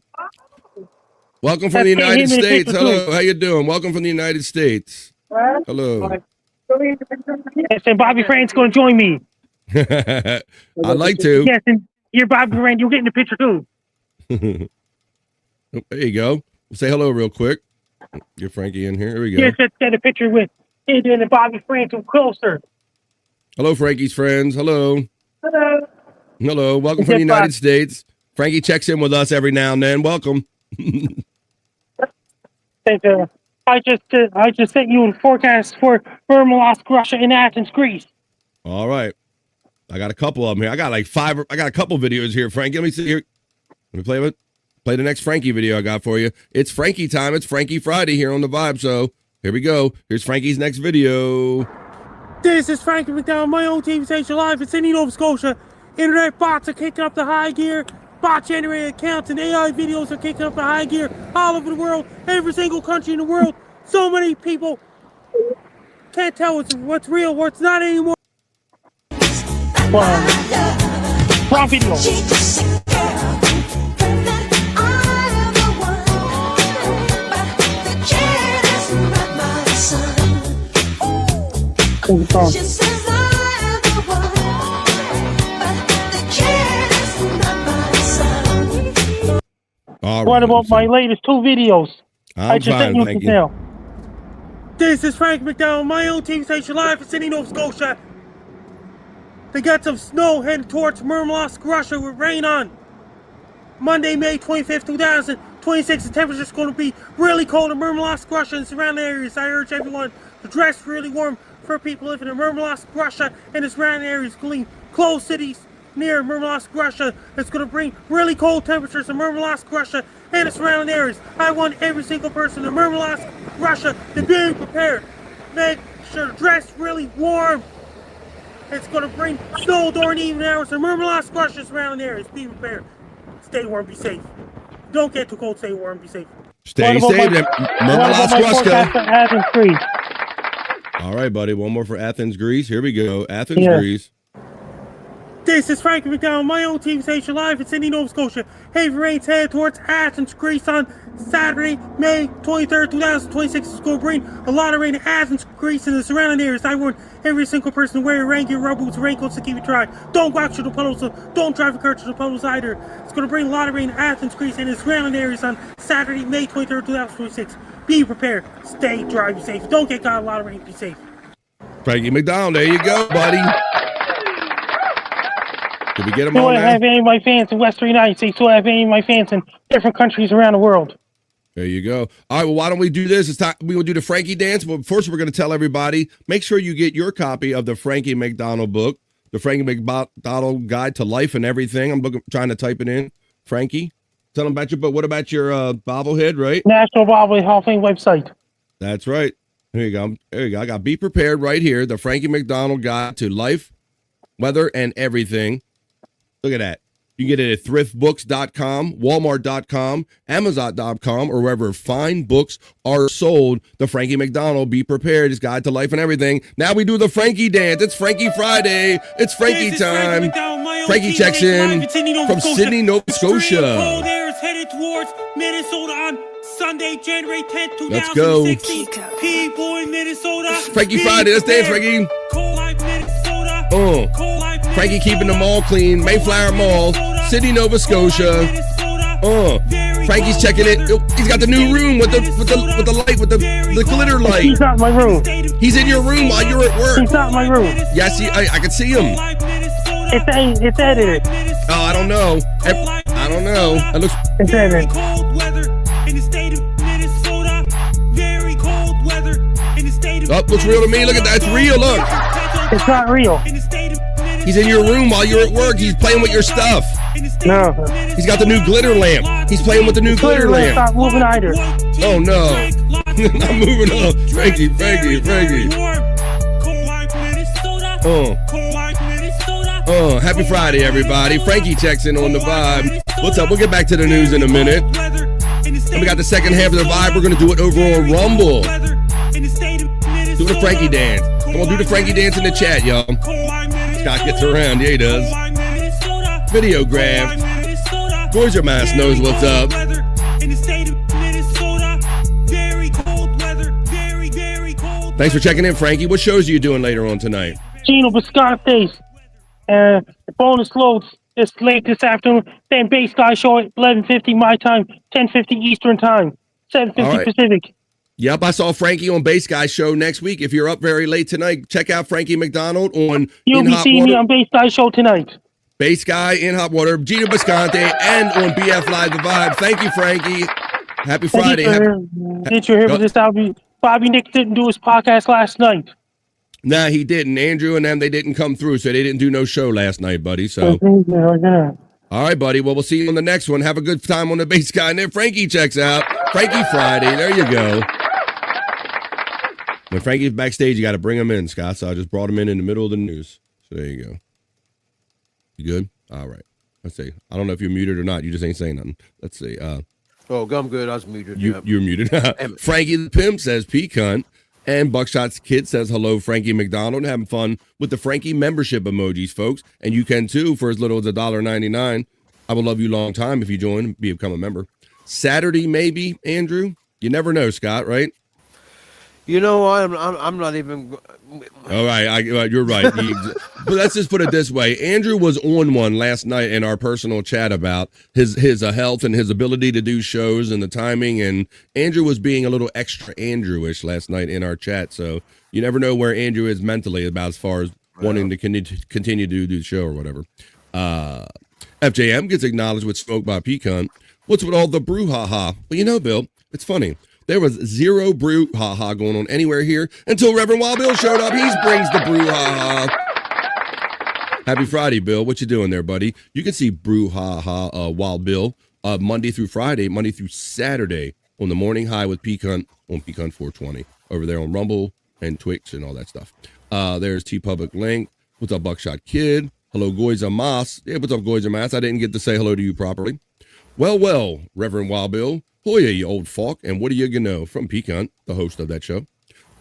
Welcome from the United States. Hello, how you doing? Welcome from the United States. Hello. Yes, and Bobby Fran's going to join me. I'd like to. Yes, and you're Bobby Fran. You'll get in the picture too. There you go. Say hello real quick. Get Frankie in here. Here we go. Yes, let's get a picture with Candid and Bobby Fran too closer. Hello, Frankie's friends. Hello. Hello. Hello. Welcome from the United States. Frankie checks in with us every now and then. Welcome. Thank you. I just sent you a forecast for Murmansk, Russia, and Athens, Greece. All right. I got a couple of them here. I got like five. I got a couple videos here, Frankie. Let me see here. Let me play the next Frankie video I got for you. It's Frankie time. It's Frankie Friday here on the Vibe. So here we go. Here's Frankie's next video. This is Frankie McDowell, my own TV station live in Sydney, Nova Scotia. Internet bots are kicking up the high gear. Bot-generated accounts and AI videos are kicking up the high gear all over the world, every single country in the world. So many people can't tell what's real, what's not anymore. Wrong video. What about my latest two videos? I'm fine, thank you. This is Frank McDowell, my own TV station live in Sydney, Nova Scotia. They got some snow heading towards Murmansk, Russia with rain on. Monday, May 25th, 2026, the temperature's going to be really cold in Murmansk, Russia and surrounding areas. I urge everyone to dress really warm for people living in Murmansk, Russia and the surrounding areas, including closed cities near Murmansk, Russia. It's going to bring really cold temperatures in Murmansk, Russia and the surrounding areas. I want every single person in Murmansk, Russia to be prepared. Make sure to dress really warm. It's going to bring snow during the evening hours in Murmansk, Russia and surrounding areas. Be prepared. Stay warm, be safe. Don't get too cold, stay warm, be safe. Stay safe. Murmansk, Athens, Greece. All right, buddy. One more for Athens, Greece. Here we go. Athens, Greece. This is Frank McDowell, my own TV station live in Sydney, Nova Scotia. Heavy rains head towards Athens, Greece on Saturday, May 23rd, 2026. It's going to bring a lot of rain in Athens, Greece and the surrounding areas. I want every single person to wear rain gear, rubber boots, raincoats to keep it dry. Don't go out to the puddles, so don't drive a car to the puddles either. It's going to bring a lot of rain in Athens, Greece and the surrounding areas on Saturday, May 23rd, 2026. Be prepared. Stay dry, be safe. Don't get caught in a lot of rain, be safe. Frankie McDonald, there you go, buddy. Did we get him Do on I now? have any of my fans in Western United States? Do I have any of my fans in different countries around the world? There you go. All right, well, why don't we do this? It's time we will do the Frankie dance, but first we're going to tell everybody, make sure you get your copy of the Frankie McDonald book, the Frankie McDonald Guide to Life and Everything. I'm trying to type it in. Frankie, tell them about your book. What about your bobblehead, right? National Bobblehead Hall of Fame website. That's right. There you go. There you go. I got Be Prepared right here, the Frankie McDonald Guide to Life, Weather, and Everything. Look at that. You can get it at thriftbooks.com, walmart.com, amazon.com, or wherever fine books are sold. The Frankie McDonald Be Prepared, his guide to life and everything. Now we do the Frankie dance. It's Frankie Friday. It's Frankie time. Frankie checks in from Sydney, Nova Scotia. Cold air is headed towards Minnesota on Sunday, January 10th, 2016. Let's go. People in Minnesota. Frankie Friday. Let's dance, Frankie. Cold like Minnesota. Frankie keeping them all clean. Mayflower Mall, Sydney, Nova Scotia. Frankie's checking it. He's got the new room with the light, with the glitter light. He's not in my room. He's in your room while you're at work. He's not in my room. Yes, I can see him. It's edited. Oh, I don't know. I don't know. It looks. It's edited. Oh, looks real to me. Look at that. It's real. Look. It's not real. He's in your room while you're at work. He's playing with your stuff. No. He's got the new glitter lamp. He's playing with the new glitter lamp. Not moving either. Oh no. Not moving up. Frankie. Happy Friday, everybody. Frankie checks in on the vibe. What's up? We'll get back to the news in a minute. And we got the second half of the vibe. We're going to do it over on Rumble. Do the Frankie dance. Come on, do the Frankie dance in the chat, y'all. Scott gets around. Yeah, he does. Videograph. Georgia Mass knows what's up. Thanks for checking in, Frankie. What shows are you doing later on tonight? Gino Bisconte's bonus loads is late this afternoon. Then Base Guy show at 11:50 my time, 10:50 Eastern time, 7:50 Pacific. Yep, I saw Frankie on Base Guy show next week. If you're up very late tonight, check out Frankie McDonald on You'll be seeing me on Base Guy show tonight. Base Guy in Hot Water, Gino Bisconte, and on BF Live The Vibe. Thank you, Frankie. Happy Friday. Did you hear about this? Bobby Nick didn't do his podcast last night. Nah, he didn't. Andrew and them, they didn't come through, so they didn't do no show last night, buddy. So, all right, buddy. Well, we'll see you on the next one. Have a good time on the Base Guy. And then Frankie checks out. Frankie Friday. There you go. When Frankie's backstage, you got to bring him in, Scott. So I just brought him in the middle of the news. So there you go. You good? All right. Let's see. I don't know if you're muted or not. You just ain't saying nothing. Let's see. Oh, I'm good. I was muted. You're muted. Frankie the Pimp says pecan. And Buckshot's Kid says hello, Frankie McDonald. Having fun with the Frankie membership emojis, folks. And you can too for as little as $1.99. I will love you long time if you join and become a member. Saturday, maybe, Andrew. You never know, Scott, right? You know, I'm not even. All right, you're right. But let's just put it this way: Andrew was on one last night in our personal chat about his health and his ability to do shows and the timing. And Andrew was being a little extra Andrewish last night in our chat. So you never know where Andrew is mentally about as far as wanting to continue to do the show or whatever. FJM gets acknowledged with Smoke by Pecan. What's with all the brouhaha? Well, you know, Bill, it's funny. There was zero brouhaha going on anywhere here until Reverend Wild Bill showed up. He brings the brouhaha. Happy Friday, Bill. What you doing there, buddy? You can see brouhaha Wild Bill Monday through Friday, Monday through Saturday on the Morning High with Pecan on Pecan 420 over there on Rumble and Twitch and all that stuff. There's T-Public Link. What's up, Buckshot Kid? Hello, Goiza Mas. Yeah, what's up, Goiza Mas? I didn't get to say hello to you properly. Well, Reverend Wild Bill. Hoya, you old fuck, and what do you know from Pecan, the host of that show?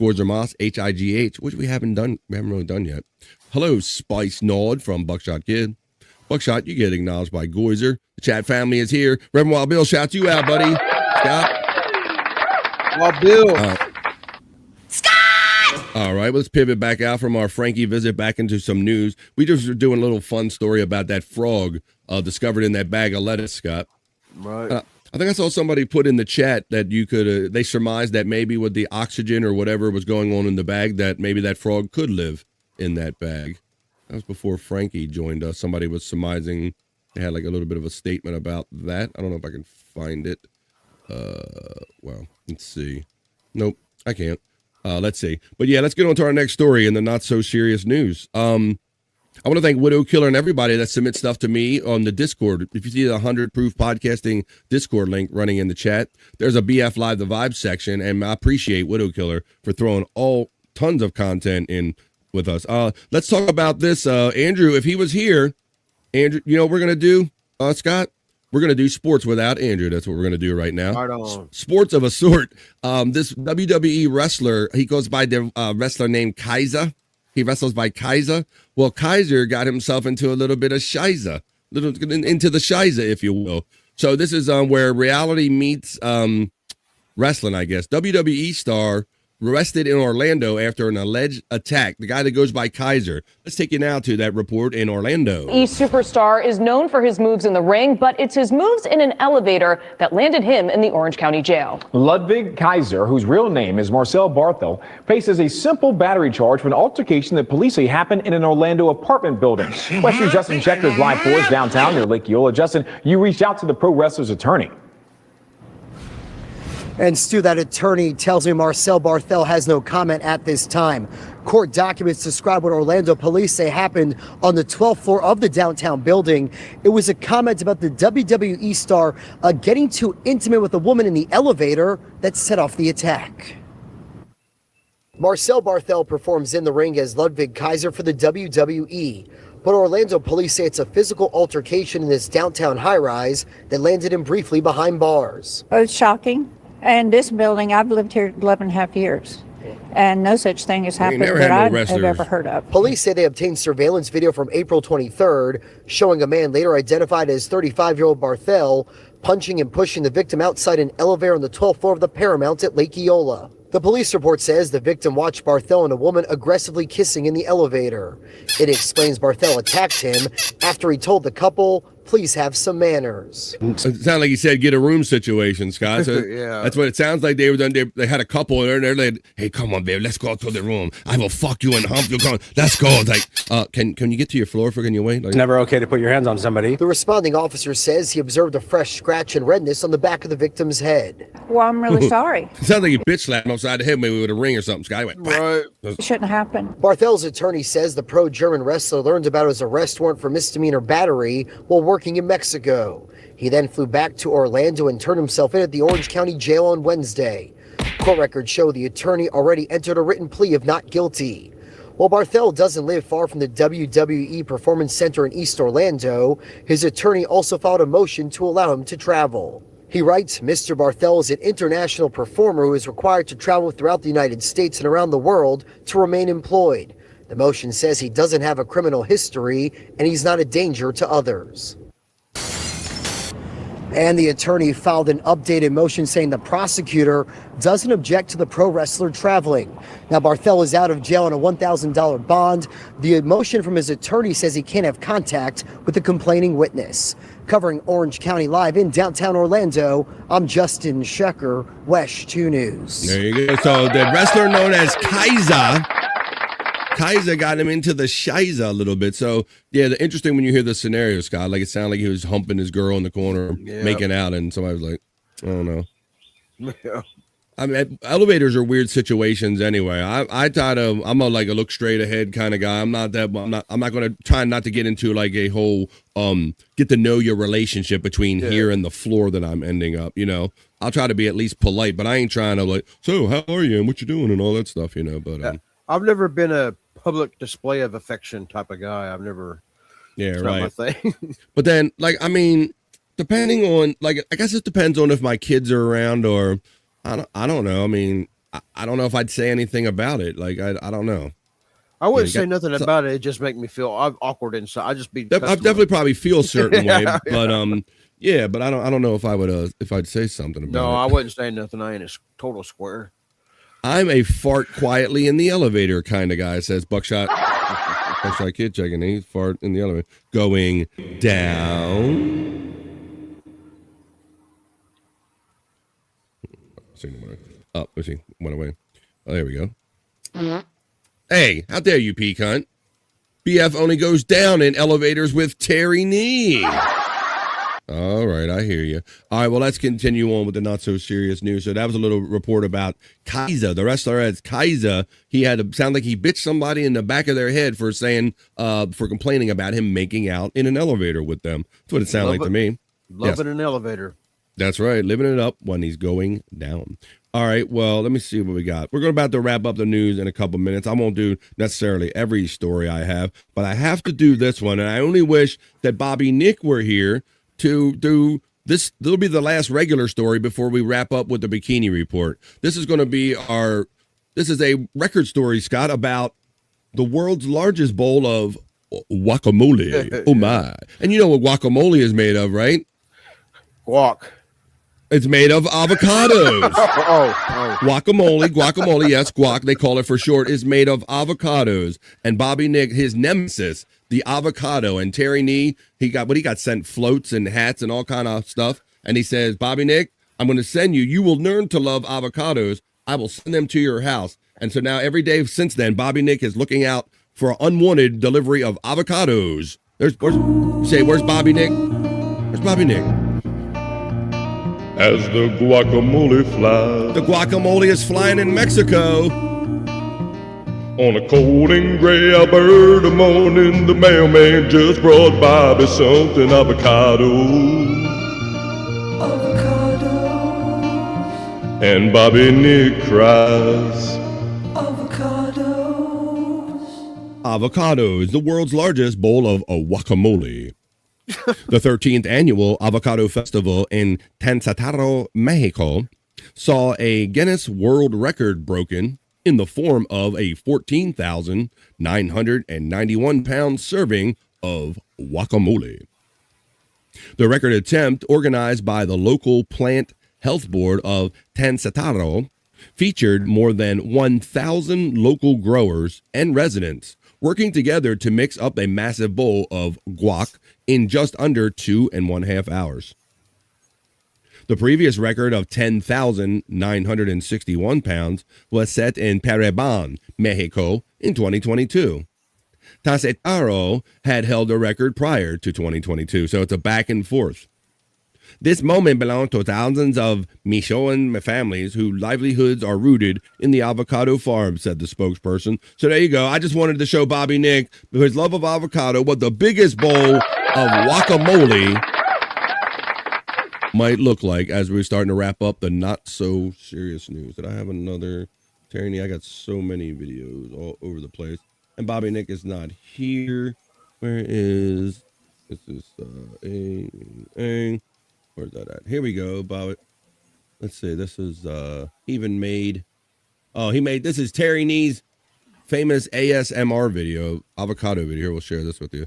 Goizer Moss, HIGH, which we haven't really done yet. Hello, Spice Nod from Buckshot Kid. Buckshot, you get acknowledged by Goizer. The chat family is here. Reverend Wild Bill, shout you out, buddy. Scott. Wild Bill. All right, let's pivot back out from our Frankie visit back into some news. We just were doing a little fun story about that frog discovered in that bag of lettuce, Scott. Right. I think I saw somebody put in the chat that you could, they surmised that maybe with the oxygen or whatever was going on in the bag, that maybe that frog could live in that bag. That was before Frankie joined us. Somebody was surmising, they had like a little bit of a statement about that. I don't know if I can find it. Well, let's see. Nope, I can't. Let's see. But yeah, let's get on to our next story in the not so serious news. I want to thank Widow Killer and everybody that submits stuff to me on the Discord. If you see the 100 Proof Podcasting Discord link running in the chat, there's a BF Live The Vibe section, and I appreciate Widow Killer for throwing tons of content in with us. Let's talk about this. Andrew, if he was here, Andrew, you know what we're going to do, Scott? We're going to do sports without Andrew. That's what we're going to do right now. Right on. Sports of a sort. This WWE wrestler, he goes by the wrestler named Kaiser. He wrestles by Kaiser. Well, Kaiser got himself into a little bit of shiza, into the shiza, if you will. So this is where reality meets wrestling, I guess. WWE star arrested in Orlando after an alleged attack. The guy that goes by Kaiser. Let's take you now to that report in Orlando. Superstar is known for his moves in the ring, but it's his moves in an elevator that landed him in the Orange County Jail. Ludwig Kaiser, whose real name is Marcel Barthel, faces a simple battery charge for an altercation that police say happened in an Orlando apartment building. Western Justin Checkers live for us downtown near Lake Eola. Justin, you reached out to the pro wrestler's attorney. And Stu, that attorney tells me Marcel Barthel has no comment at this time. Court documents describe what Orlando police say happened on the 12th floor of the downtown building. It was a comment about the WWE star getting too intimate with a woman in the elevator that set off the attack. Marcel Barthel performs in the ring as Ludwig Kaiser for the WWE. But Orlando police say it's a physical altercation in this downtown high-rise that landed him briefly behind bars. It was shocking. And this building, I've lived here 11 and a half years, and no such thing has happened that I've ever heard of. Police say they obtained surveillance video from April 23rd, showing a man later identified as 35-year-old Barthel punching and pushing the victim outside an elevator on the 12th floor of the Paramount at Lake Eola. The police report says the victim watched Barthel and a woman aggressively kissing in the elevator. It explains Barthel attacked him after he told the couple, "Please have some manners." It sounded like he said, "Get a room situation," Scott. So Yeah. That's what it sounds like. They were done. They had a couple, and they're like, "Hey, come on, babe, let's go to the room. I will fuck you and hump you. Come on, let's go." It's like, can you get to your floor? Can you wait? Like, It's never okay to put your hands on somebody. The responding officer says he observed a fresh scratch and redness on the back of the victim's head. Well, I'm really sorry. It sounds like he bitch slapped him upside the head maybe with a ring or something. Scott went, right. It shouldn't happen. Barthel's attorney says the pro-German wrestler learned about his arrest warrant for misdemeanor battery while working in Mexico. He then flew back to Orlando and turned himself in at the Orange County Jail on Wednesday. Court records show the attorney already entered a written plea of not guilty. While Barthel doesn't live far from the WWE Performance Center in East Orlando, his attorney also filed a motion to allow him to travel. He writes, Mr. Barthel is an international performer who is required to travel throughout the United States and around the world to remain employed. The motion says he doesn't have a criminal history and he's not a danger to others. And the attorney filed an updated motion saying the prosecutor doesn't object to the pro wrestler traveling. Now, Barthel is out of jail on a $1,000 bond. The motion from his attorney says he can't have contact with the complaining witness. Covering Orange County Live in downtown Orlando, I'm Justin Shecker, Wesh 2 News. There you go. So the wrestler known as Kaiser got him into the shiza a little bit. So, yeah, the interesting when you hear the scenario, Scott, like it sounded like he was humping his girl in the corner, making out, and somebody was like, I don't know. Yeah. I mean, elevators are weird situations anyway. I'm a look straight ahead kind of guy. I'm not going to try not to get into like a whole get to know your relationship between here and the floor that I'm ending up, you know. I'll try to be at least polite, but I ain't trying to like, so how are you and what you doing and all that stuff, you know. But I've never been a public display of affection type of guy. I've never. Yeah, it's right. Not my thing. But then, like, I mean, depending on, like, I guess it depends on if my kids are around or I don't know. I mean, I don't know if I'd say anything about it. Like, I don't know. I wouldn't say nothing about it. It just make me feel awkward inside. I just be. I definitely probably feel a certain way, but yeah, but I don't know if I would if I'd say something about it. No, I wouldn't say nothing. I ain't a total square. I'm a fart quietly in the elevator kind of guy, says Buckshot. Buckshot kid checking. He's fart in the elevator. Going down. Oh, let's see. Went away. Oh, there we go. Hey, how dare you, pea cunt? BF only goes down in elevators with Terry Nee. All right, I hear you. All right, well, let's continue on with the not-so-serious news. So that was a little report about Kaiser. The wrestler as Kaiser, he had to sound like he bitched somebody in the back of their head for saying, for complaining about him making out in an elevator with them. That's what it sounded like to me. Loving an elevator. That's right, living it up when he's going down. All right, well, let me see what we got. We're about to wrap up the news in a couple minutes. I won't do necessarily every story I have, but I have to do this one, and I only wish that Bobby Nick were here to do this. There'll be the last regular story before we wrap up with the bikini report. This is going to be this is a record story, Scott, about the world's largest bowl of guacamole. Oh my. And you know what guacamole is made of, right? Guac. It's made of avocados. Guacamole, yes, guac, they call it for short, is made of avocados. And Bobby Nick, his nemesis, the avocado, and Terry Nee, he got sent floats and hats and all kind of stuff. And he says, Bobby Nick, I'm going to send you will learn to love avocados. I will send them to your house. And so now every day since then, Bobby Nick is looking out for an unwanted delivery of avocados. Where's Bobby Nick? Where's Bobby Nick? As the guacamole flies. The guacamole is flying in Mexico. On a cold and gray Alberta morning, the mailman just brought Bobby something avocado. And Bobby Nick cries. Avocados, the world's largest bowl of guacamole. The 13th annual Avocado Festival in Tanzataro, Mexico, saw a Guinness World Record broken in the form of a 14,991 pound serving of guacamole. The record attempt, organized by the local plant health board of Tanzataro, featured more than 1,000 local growers and residents working together to mix up a massive bowl of guac in just under 2.5 hours. The previous record of 10,961 pounds was set in Pereban, Mexico in 2022. Tanzataro had held a record prior to 2022, so it's a back and forth. This moment belongs to thousands of Michoacan families whose livelihoods are rooted in the avocado farm, said the spokesperson. So there you go. I just wanted to show Bobby Nick his love of avocado, what the biggest bowl of guacamole might look like as we're starting to wrap up the not so serious news. Did I have another? Terry, I got so many videos all over the place. And Bobby Nick is not here. Where is this? Is where's that at? Here we go, Bobby. Let's see. This is even made. Oh, this is Terry Nee's famous ASMR video, avocado video. Here, we'll share this with you.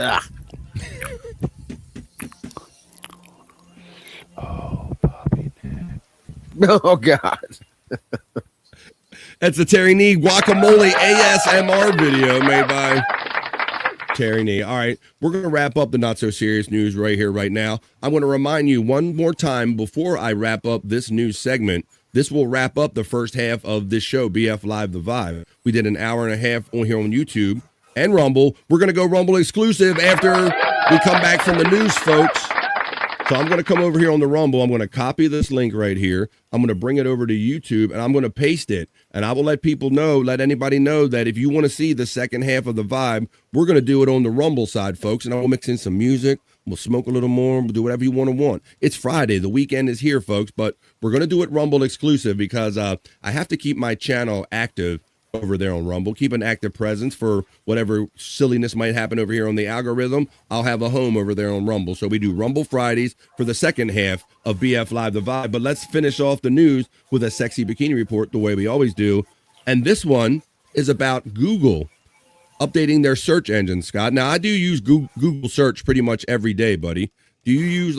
Ah. Oh God. That's the Terry Nee guacamole ASMR video made by Terry Nee. All right, we're going to wrap up the not so serious news right here, right now. I'm going to remind you one more time before I wrap up this news segment. This will wrap up the first half of this show, BF Live The Vibe. We did an hour and a half on here on YouTube and Rumble. We're going to go Rumble exclusive after we come back from the news, folks. So I'm going to come over here on the Rumble. I'm going to copy this link right here. I'm going to bring it over to YouTube, and I'm going to paste it. And I will let people know, let anybody know that if you want to see the second half of the Vibe, we're going to do it on the Rumble side, folks. And I will mix in some music. We'll smoke a little more. We'll do whatever you want. It's Friday. The weekend is here, folks. But we're going to do it Rumble exclusive because I have to keep my channel active over there on Rumble. Keep an active presence for whatever silliness might happen over here on the algorithm. I'll have a home over there on Rumble. So we do Rumble Fridays for the second half of BF Live The Vibe. But let's finish off the news with a sexy bikini report the way we always do. And this one is about Google updating their search engine, Scott. Now, I do use Google search pretty much every day, buddy. Do you use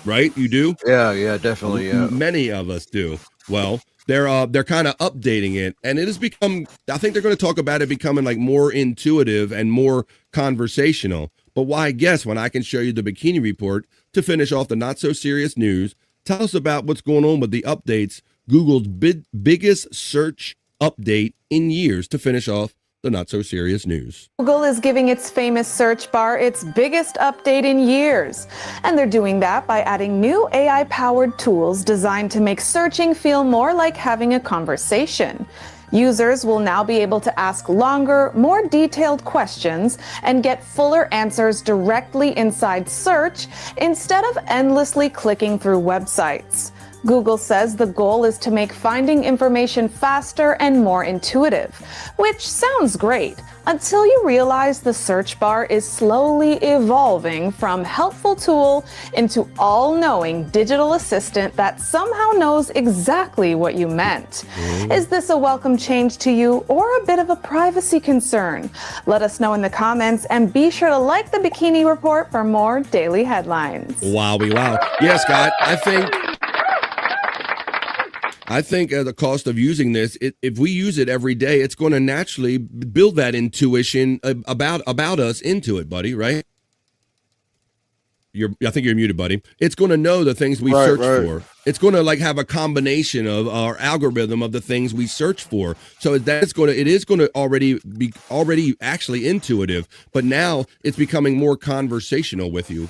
right? You do? Yeah, definitely. Yeah. Many of us do. Well, they're kind of updating it, and it has become, I think they're going to talk about it becoming like more intuitive and more conversational. But why guess when I can show you the bikini report to finish off the not so serious news? Tell us about what's going on with the updates, Google's biggest search update in years to finish off the not so serious news. Google is giving its famous search bar its biggest update in years. And they're doing that by adding new AI-powered tools designed to make searching feel more like having a conversation. Users will now be able to ask longer, more detailed questions and get fuller answers directly inside search instead of endlessly clicking through websites. Google says the goal is to make finding information faster and more intuitive, which sounds great until you realize the search bar is slowly evolving from helpful tool into all-knowing digital assistant that somehow knows exactly what you meant. Is this a welcome change to you or a bit of a privacy concern? Let us know in the comments and be sure to like the Bikini Report for more daily headlines. Wowie wow. Yeah, Scott, I think the cost of using this, if we use it every day, it's going to naturally build that intuition about us into it, buddy, right? I think you're muted, buddy. It's going to know the things we search for. It's going to like have a combination of our algorithm of the things we search for. So it is going to already be actually intuitive, but now it's becoming more conversational with you.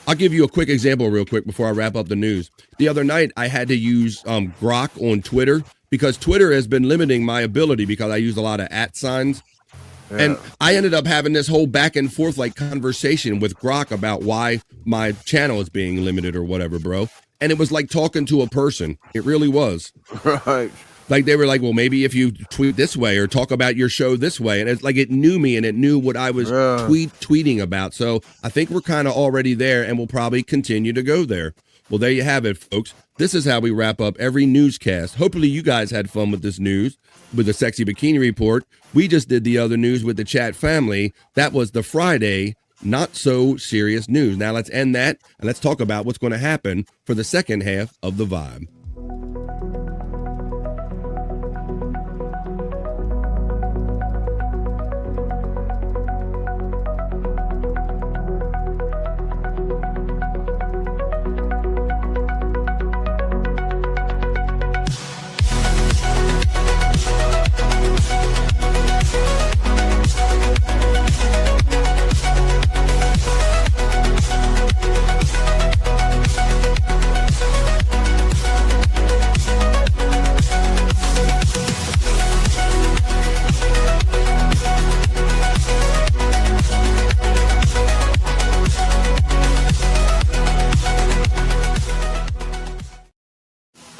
I'll give you a quick example real quick before I wrap up the news. The other night, I had to use Grok on Twitter because Twitter has been limiting my ability because I use a lot of @ signs. Yeah. And I ended up having this whole back and forth like conversation with Grok about why my channel is being limited or whatever, bro. And it was like talking to a person. It really was. Right. Like they were like, well, maybe if you tweet this way or talk about your show this way. And it's like it knew me and it knew what I was tweeting about. So I think we're kind of already there and we'll probably continue to go there. Well, there you have it, folks. This is how we wrap up every newscast. Hopefully you guys had fun with this news, with the sexy bikini report. We just did the other news with the chat family. That was the Friday not so serious news. Now let's end that and let's talk about what's going to happen for the second half of the Vibe.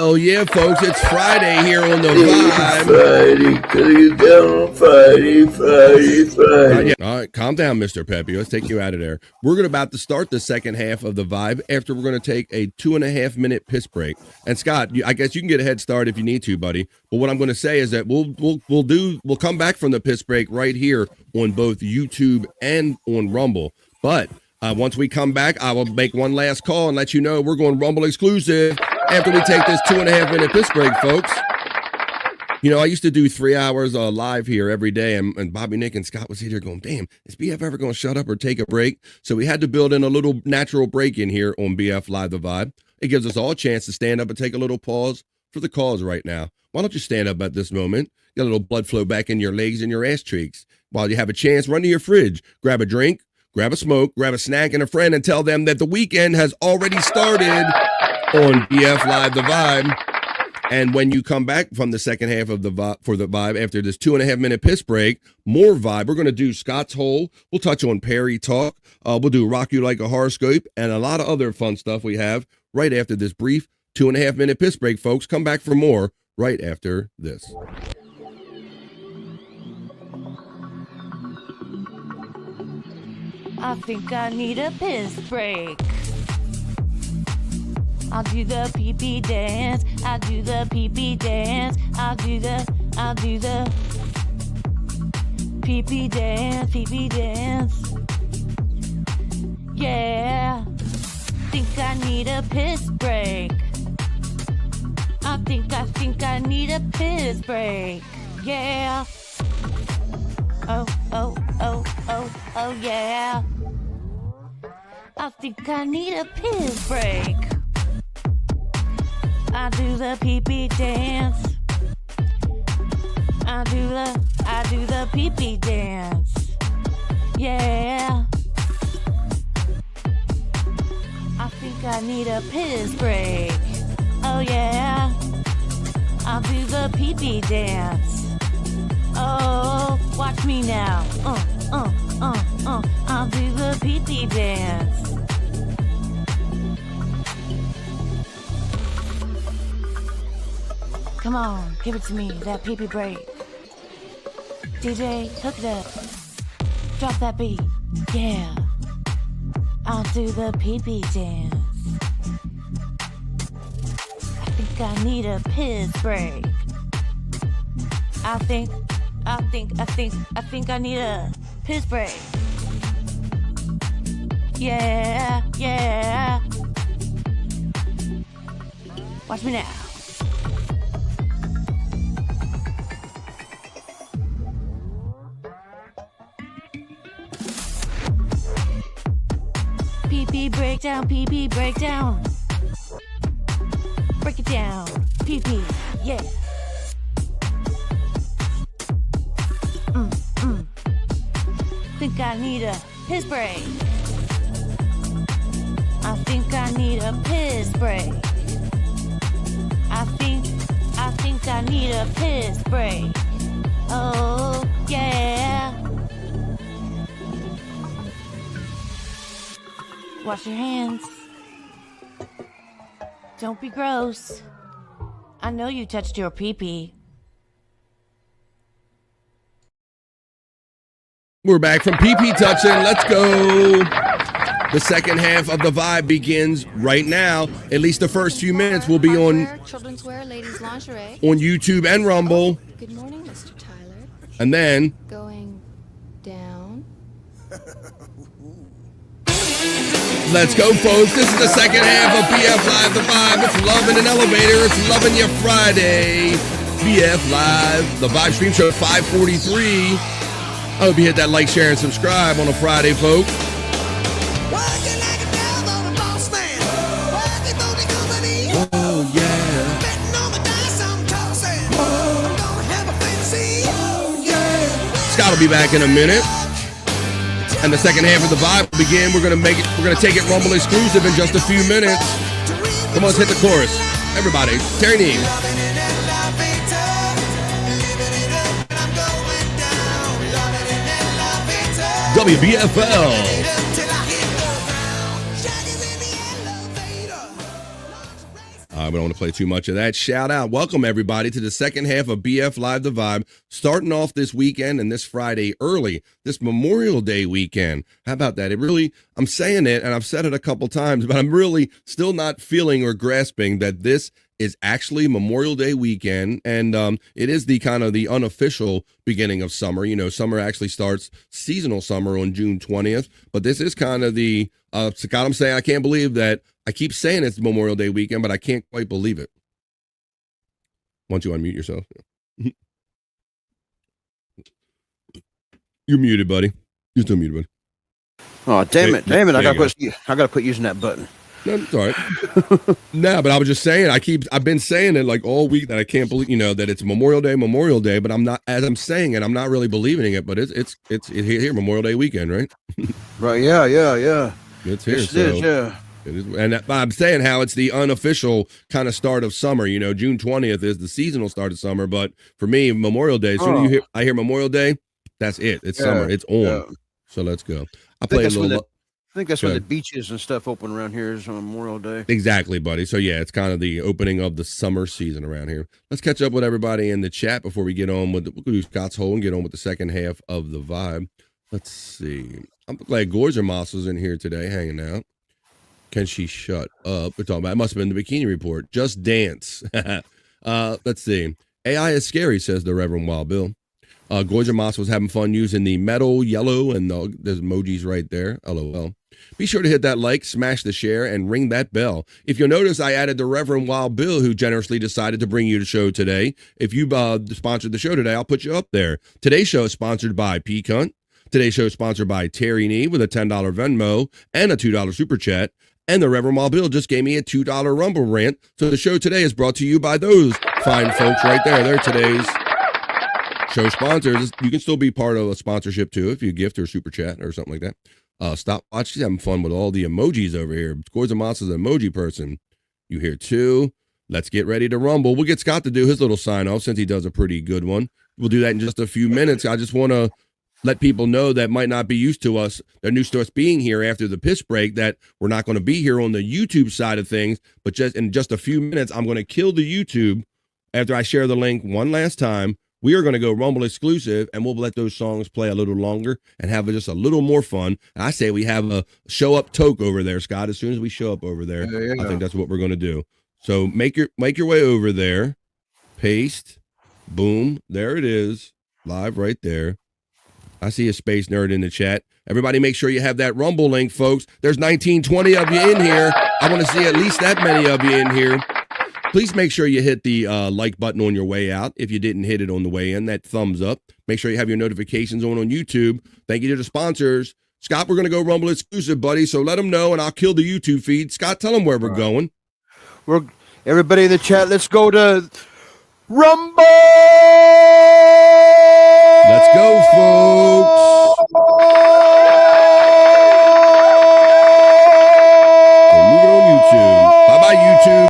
Hell yeah, folks. It's Friday here on the Vibe. Friday. All right, calm down, Mr. Peppy. Let's take you out of there. We're about to start the second half of the Vibe after we're going to take a 2.5-minute piss break. And Scott, I guess you can get a head start if you need to, buddy. But what I'm going to say is that we'll come back from the piss break right here on both YouTube and on Rumble. But once we come back, I will make one last call and let you know we're going Rumble exclusive after we take this 2.5-minute piss break, folks. You know, I used to do 3 hours live here every day, and Bobby, Nick, and Scott was here going, damn, is BF ever going to shut up or take a break? So we had to build in a little natural break in here on BF Live The Vibe. It gives us all a chance to stand up and take a little pause for the cause right now. Why don't you stand up at this moment, get a little blood flow back in your legs and your ass cheeks. While you have a chance, run to your fridge, grab a drink, grab a smoke, grab a snack and a friend, and tell them that the weekend has already started on BF Live The Vibe. And when you come back from the second half of the Vibe after this 2.5-minute piss break, more Vibe. We're going to do Scott's Hole. We'll touch on Perry Talk. We'll do Rock You Like a Horoscope and a lot of other fun stuff we have right after this brief 2.5-minute piss break, folks. Come back for more right after this. I think I need a piss break. I'll do the pee-pee dance. I'll do the pee-pee dance. I'll do the pee-pee dance, pee-pee dance. Yeah. Think I need a piss break. I think I need a piss break. Yeah. Oh, yeah. I think I need a piss break. I do the pee-pee dance. I do the pee-pee dance. Yeah. I think I need a piss break. Oh yeah. I'll do the pee-pee dance. Oh, watch me now. I'll do the pee-pee dance. Come on, give it to me, that pee-pee break. DJ, hook it up. Drop that beat. Yeah. I'll do the pee-pee dance. I think I need a piss break. I think I need a piss break. Yeah. Watch me now. Pee-pee breakdown, pee-pee breakdown. Break it down, pee-pee, yeah. Think I need a piss break. I think I need a piss break. I think I need a piss break. Oh, yeah. Wash your hands. Don't be gross. I know you touched your pee-pee. We're back from pee-pee touching. Let's go. The second half of the Vibe begins right now. At least the first few minutes will be on children's wear, ladies lingerie. On YouTube and Rumble. Good morning, Mr. Tyler. And then Going down. let's go, folks. This is the second half of BF Live The Vibe. It's Love in an Elevator. It's Loving You Friday. BF Live The Vibe stream show 543. I hope you hit that like, share, and subscribe on a Friday, folks. Oh, yeah. Scott will be back in a minute. And the second half of the Vibe will begin. We're gonna take it Rumble exclusive in just a few minutes. Come on, let's hit the chorus. Everybody, Terry Neal. WBFL. All We don't want to play too much of that. Shout out. Welcome, everybody, to the second half of BF Live The Vibe. Starting off this weekend and this Friday early, this Memorial Day weekend. How about that? I'm saying it, and I've said it a couple times, but I'm really still not feeling or grasping that this is actually Memorial Day weekend, and it is the kind of the unofficial beginning of summer. You know, summer actually starts seasonal summer on June 20th, but this is kind of the Scott, I'm saying I can't believe that I keep saying it's Memorial Day weekend, but I can't quite believe it. Why don't you unmute yourself? You're muted, buddy. You're still muted, buddy. Oh, damn it. I gotta quit using that button. No, it's all right. No, but I was just saying, I've been saying it like all week that I can't believe, that it's Memorial Day, but I'm not, as I'm saying it, I'm not really believing it, but it's here, Memorial Day weekend, right? Right. Yeah. It's here. Yes, it is, yeah. It is, and I'm saying how it's the unofficial kind of start of summer. June 20th is the seasonal start of summer, but for me, Memorial Day. As soon as I hear Memorial Day, that's it. It's summer. It's on. Yeah. So let's go. I play a little. I think that's when the beaches and stuff open around here is on Memorial Day. Exactly, buddy. So yeah, it's kind of the opening of the summer season around here. Let's catch up with everybody in the chat before we get on with we'll do Scott's Hole and get on with the second half of the vibe. Let's see. I'm glad Gorger Moss was in here today, hanging out. Can she shut up? We're talking about, it must have been the Bikini Report. Just dance. Let's see. AI is scary, says the Reverend Wild Bill. Gorger Moss was having fun using the metal yellow, and there's emojis right there. LOL. Be sure to hit that like, smash the share, and ring that bell. If you'll notice, I added the Reverend Wild Bill, who generously decided to bring you the show today. If you sponsored the show today, I'll put you up there. Today's show is sponsored by Peacunt. Today's show is sponsored by Terry Nee with a $10 Venmo and a $2 Super Chat. And the Reverend Wild Bill just gave me a $2 Rumble rant. So the show today is brought to you by those fine folks right there. They're today's show sponsors. You can still be part of a sponsorship too if you gift or super chat or something like that. Stop watch. She's having fun with all the emojis over here. Gorger Moss is an emoji person. You here too. Let's get ready to rumble. We'll get Scott to do his little sign off since he does a pretty good one. We'll do that in just a few minutes. I just want to let people know that might not be used to us. They're used to us being here after the piss break, that we're not going to be here on the YouTube side of things. But just in just a few minutes, I'm going to kill the YouTube after I share the link one last time. We are going to go Rumble exclusive, and we'll let those songs play a little longer and have just a little more fun. And I say we have a show up toke over there, Scott. As soon as we show up over there, I think that's what we're going to do. So make your way over there. Paste. Boom. There it is. Live right there. I see a space nerd in the chat. Everybody make sure you have that Rumble link, folks. There's 19-20 of you in here. I want to see at least that many of you in here. Please make sure you hit the like button on your way out. If you didn't hit it on the way in, that thumbs up. Make sure you have your notifications on YouTube. Thank you to the sponsors. Scott, we're going to go Rumble exclusive, buddy. So let them know, and I'll kill the YouTube feed. Scott, tell them where we're going. Everybody in the chat, let's go to Rumble! Let's go, folks.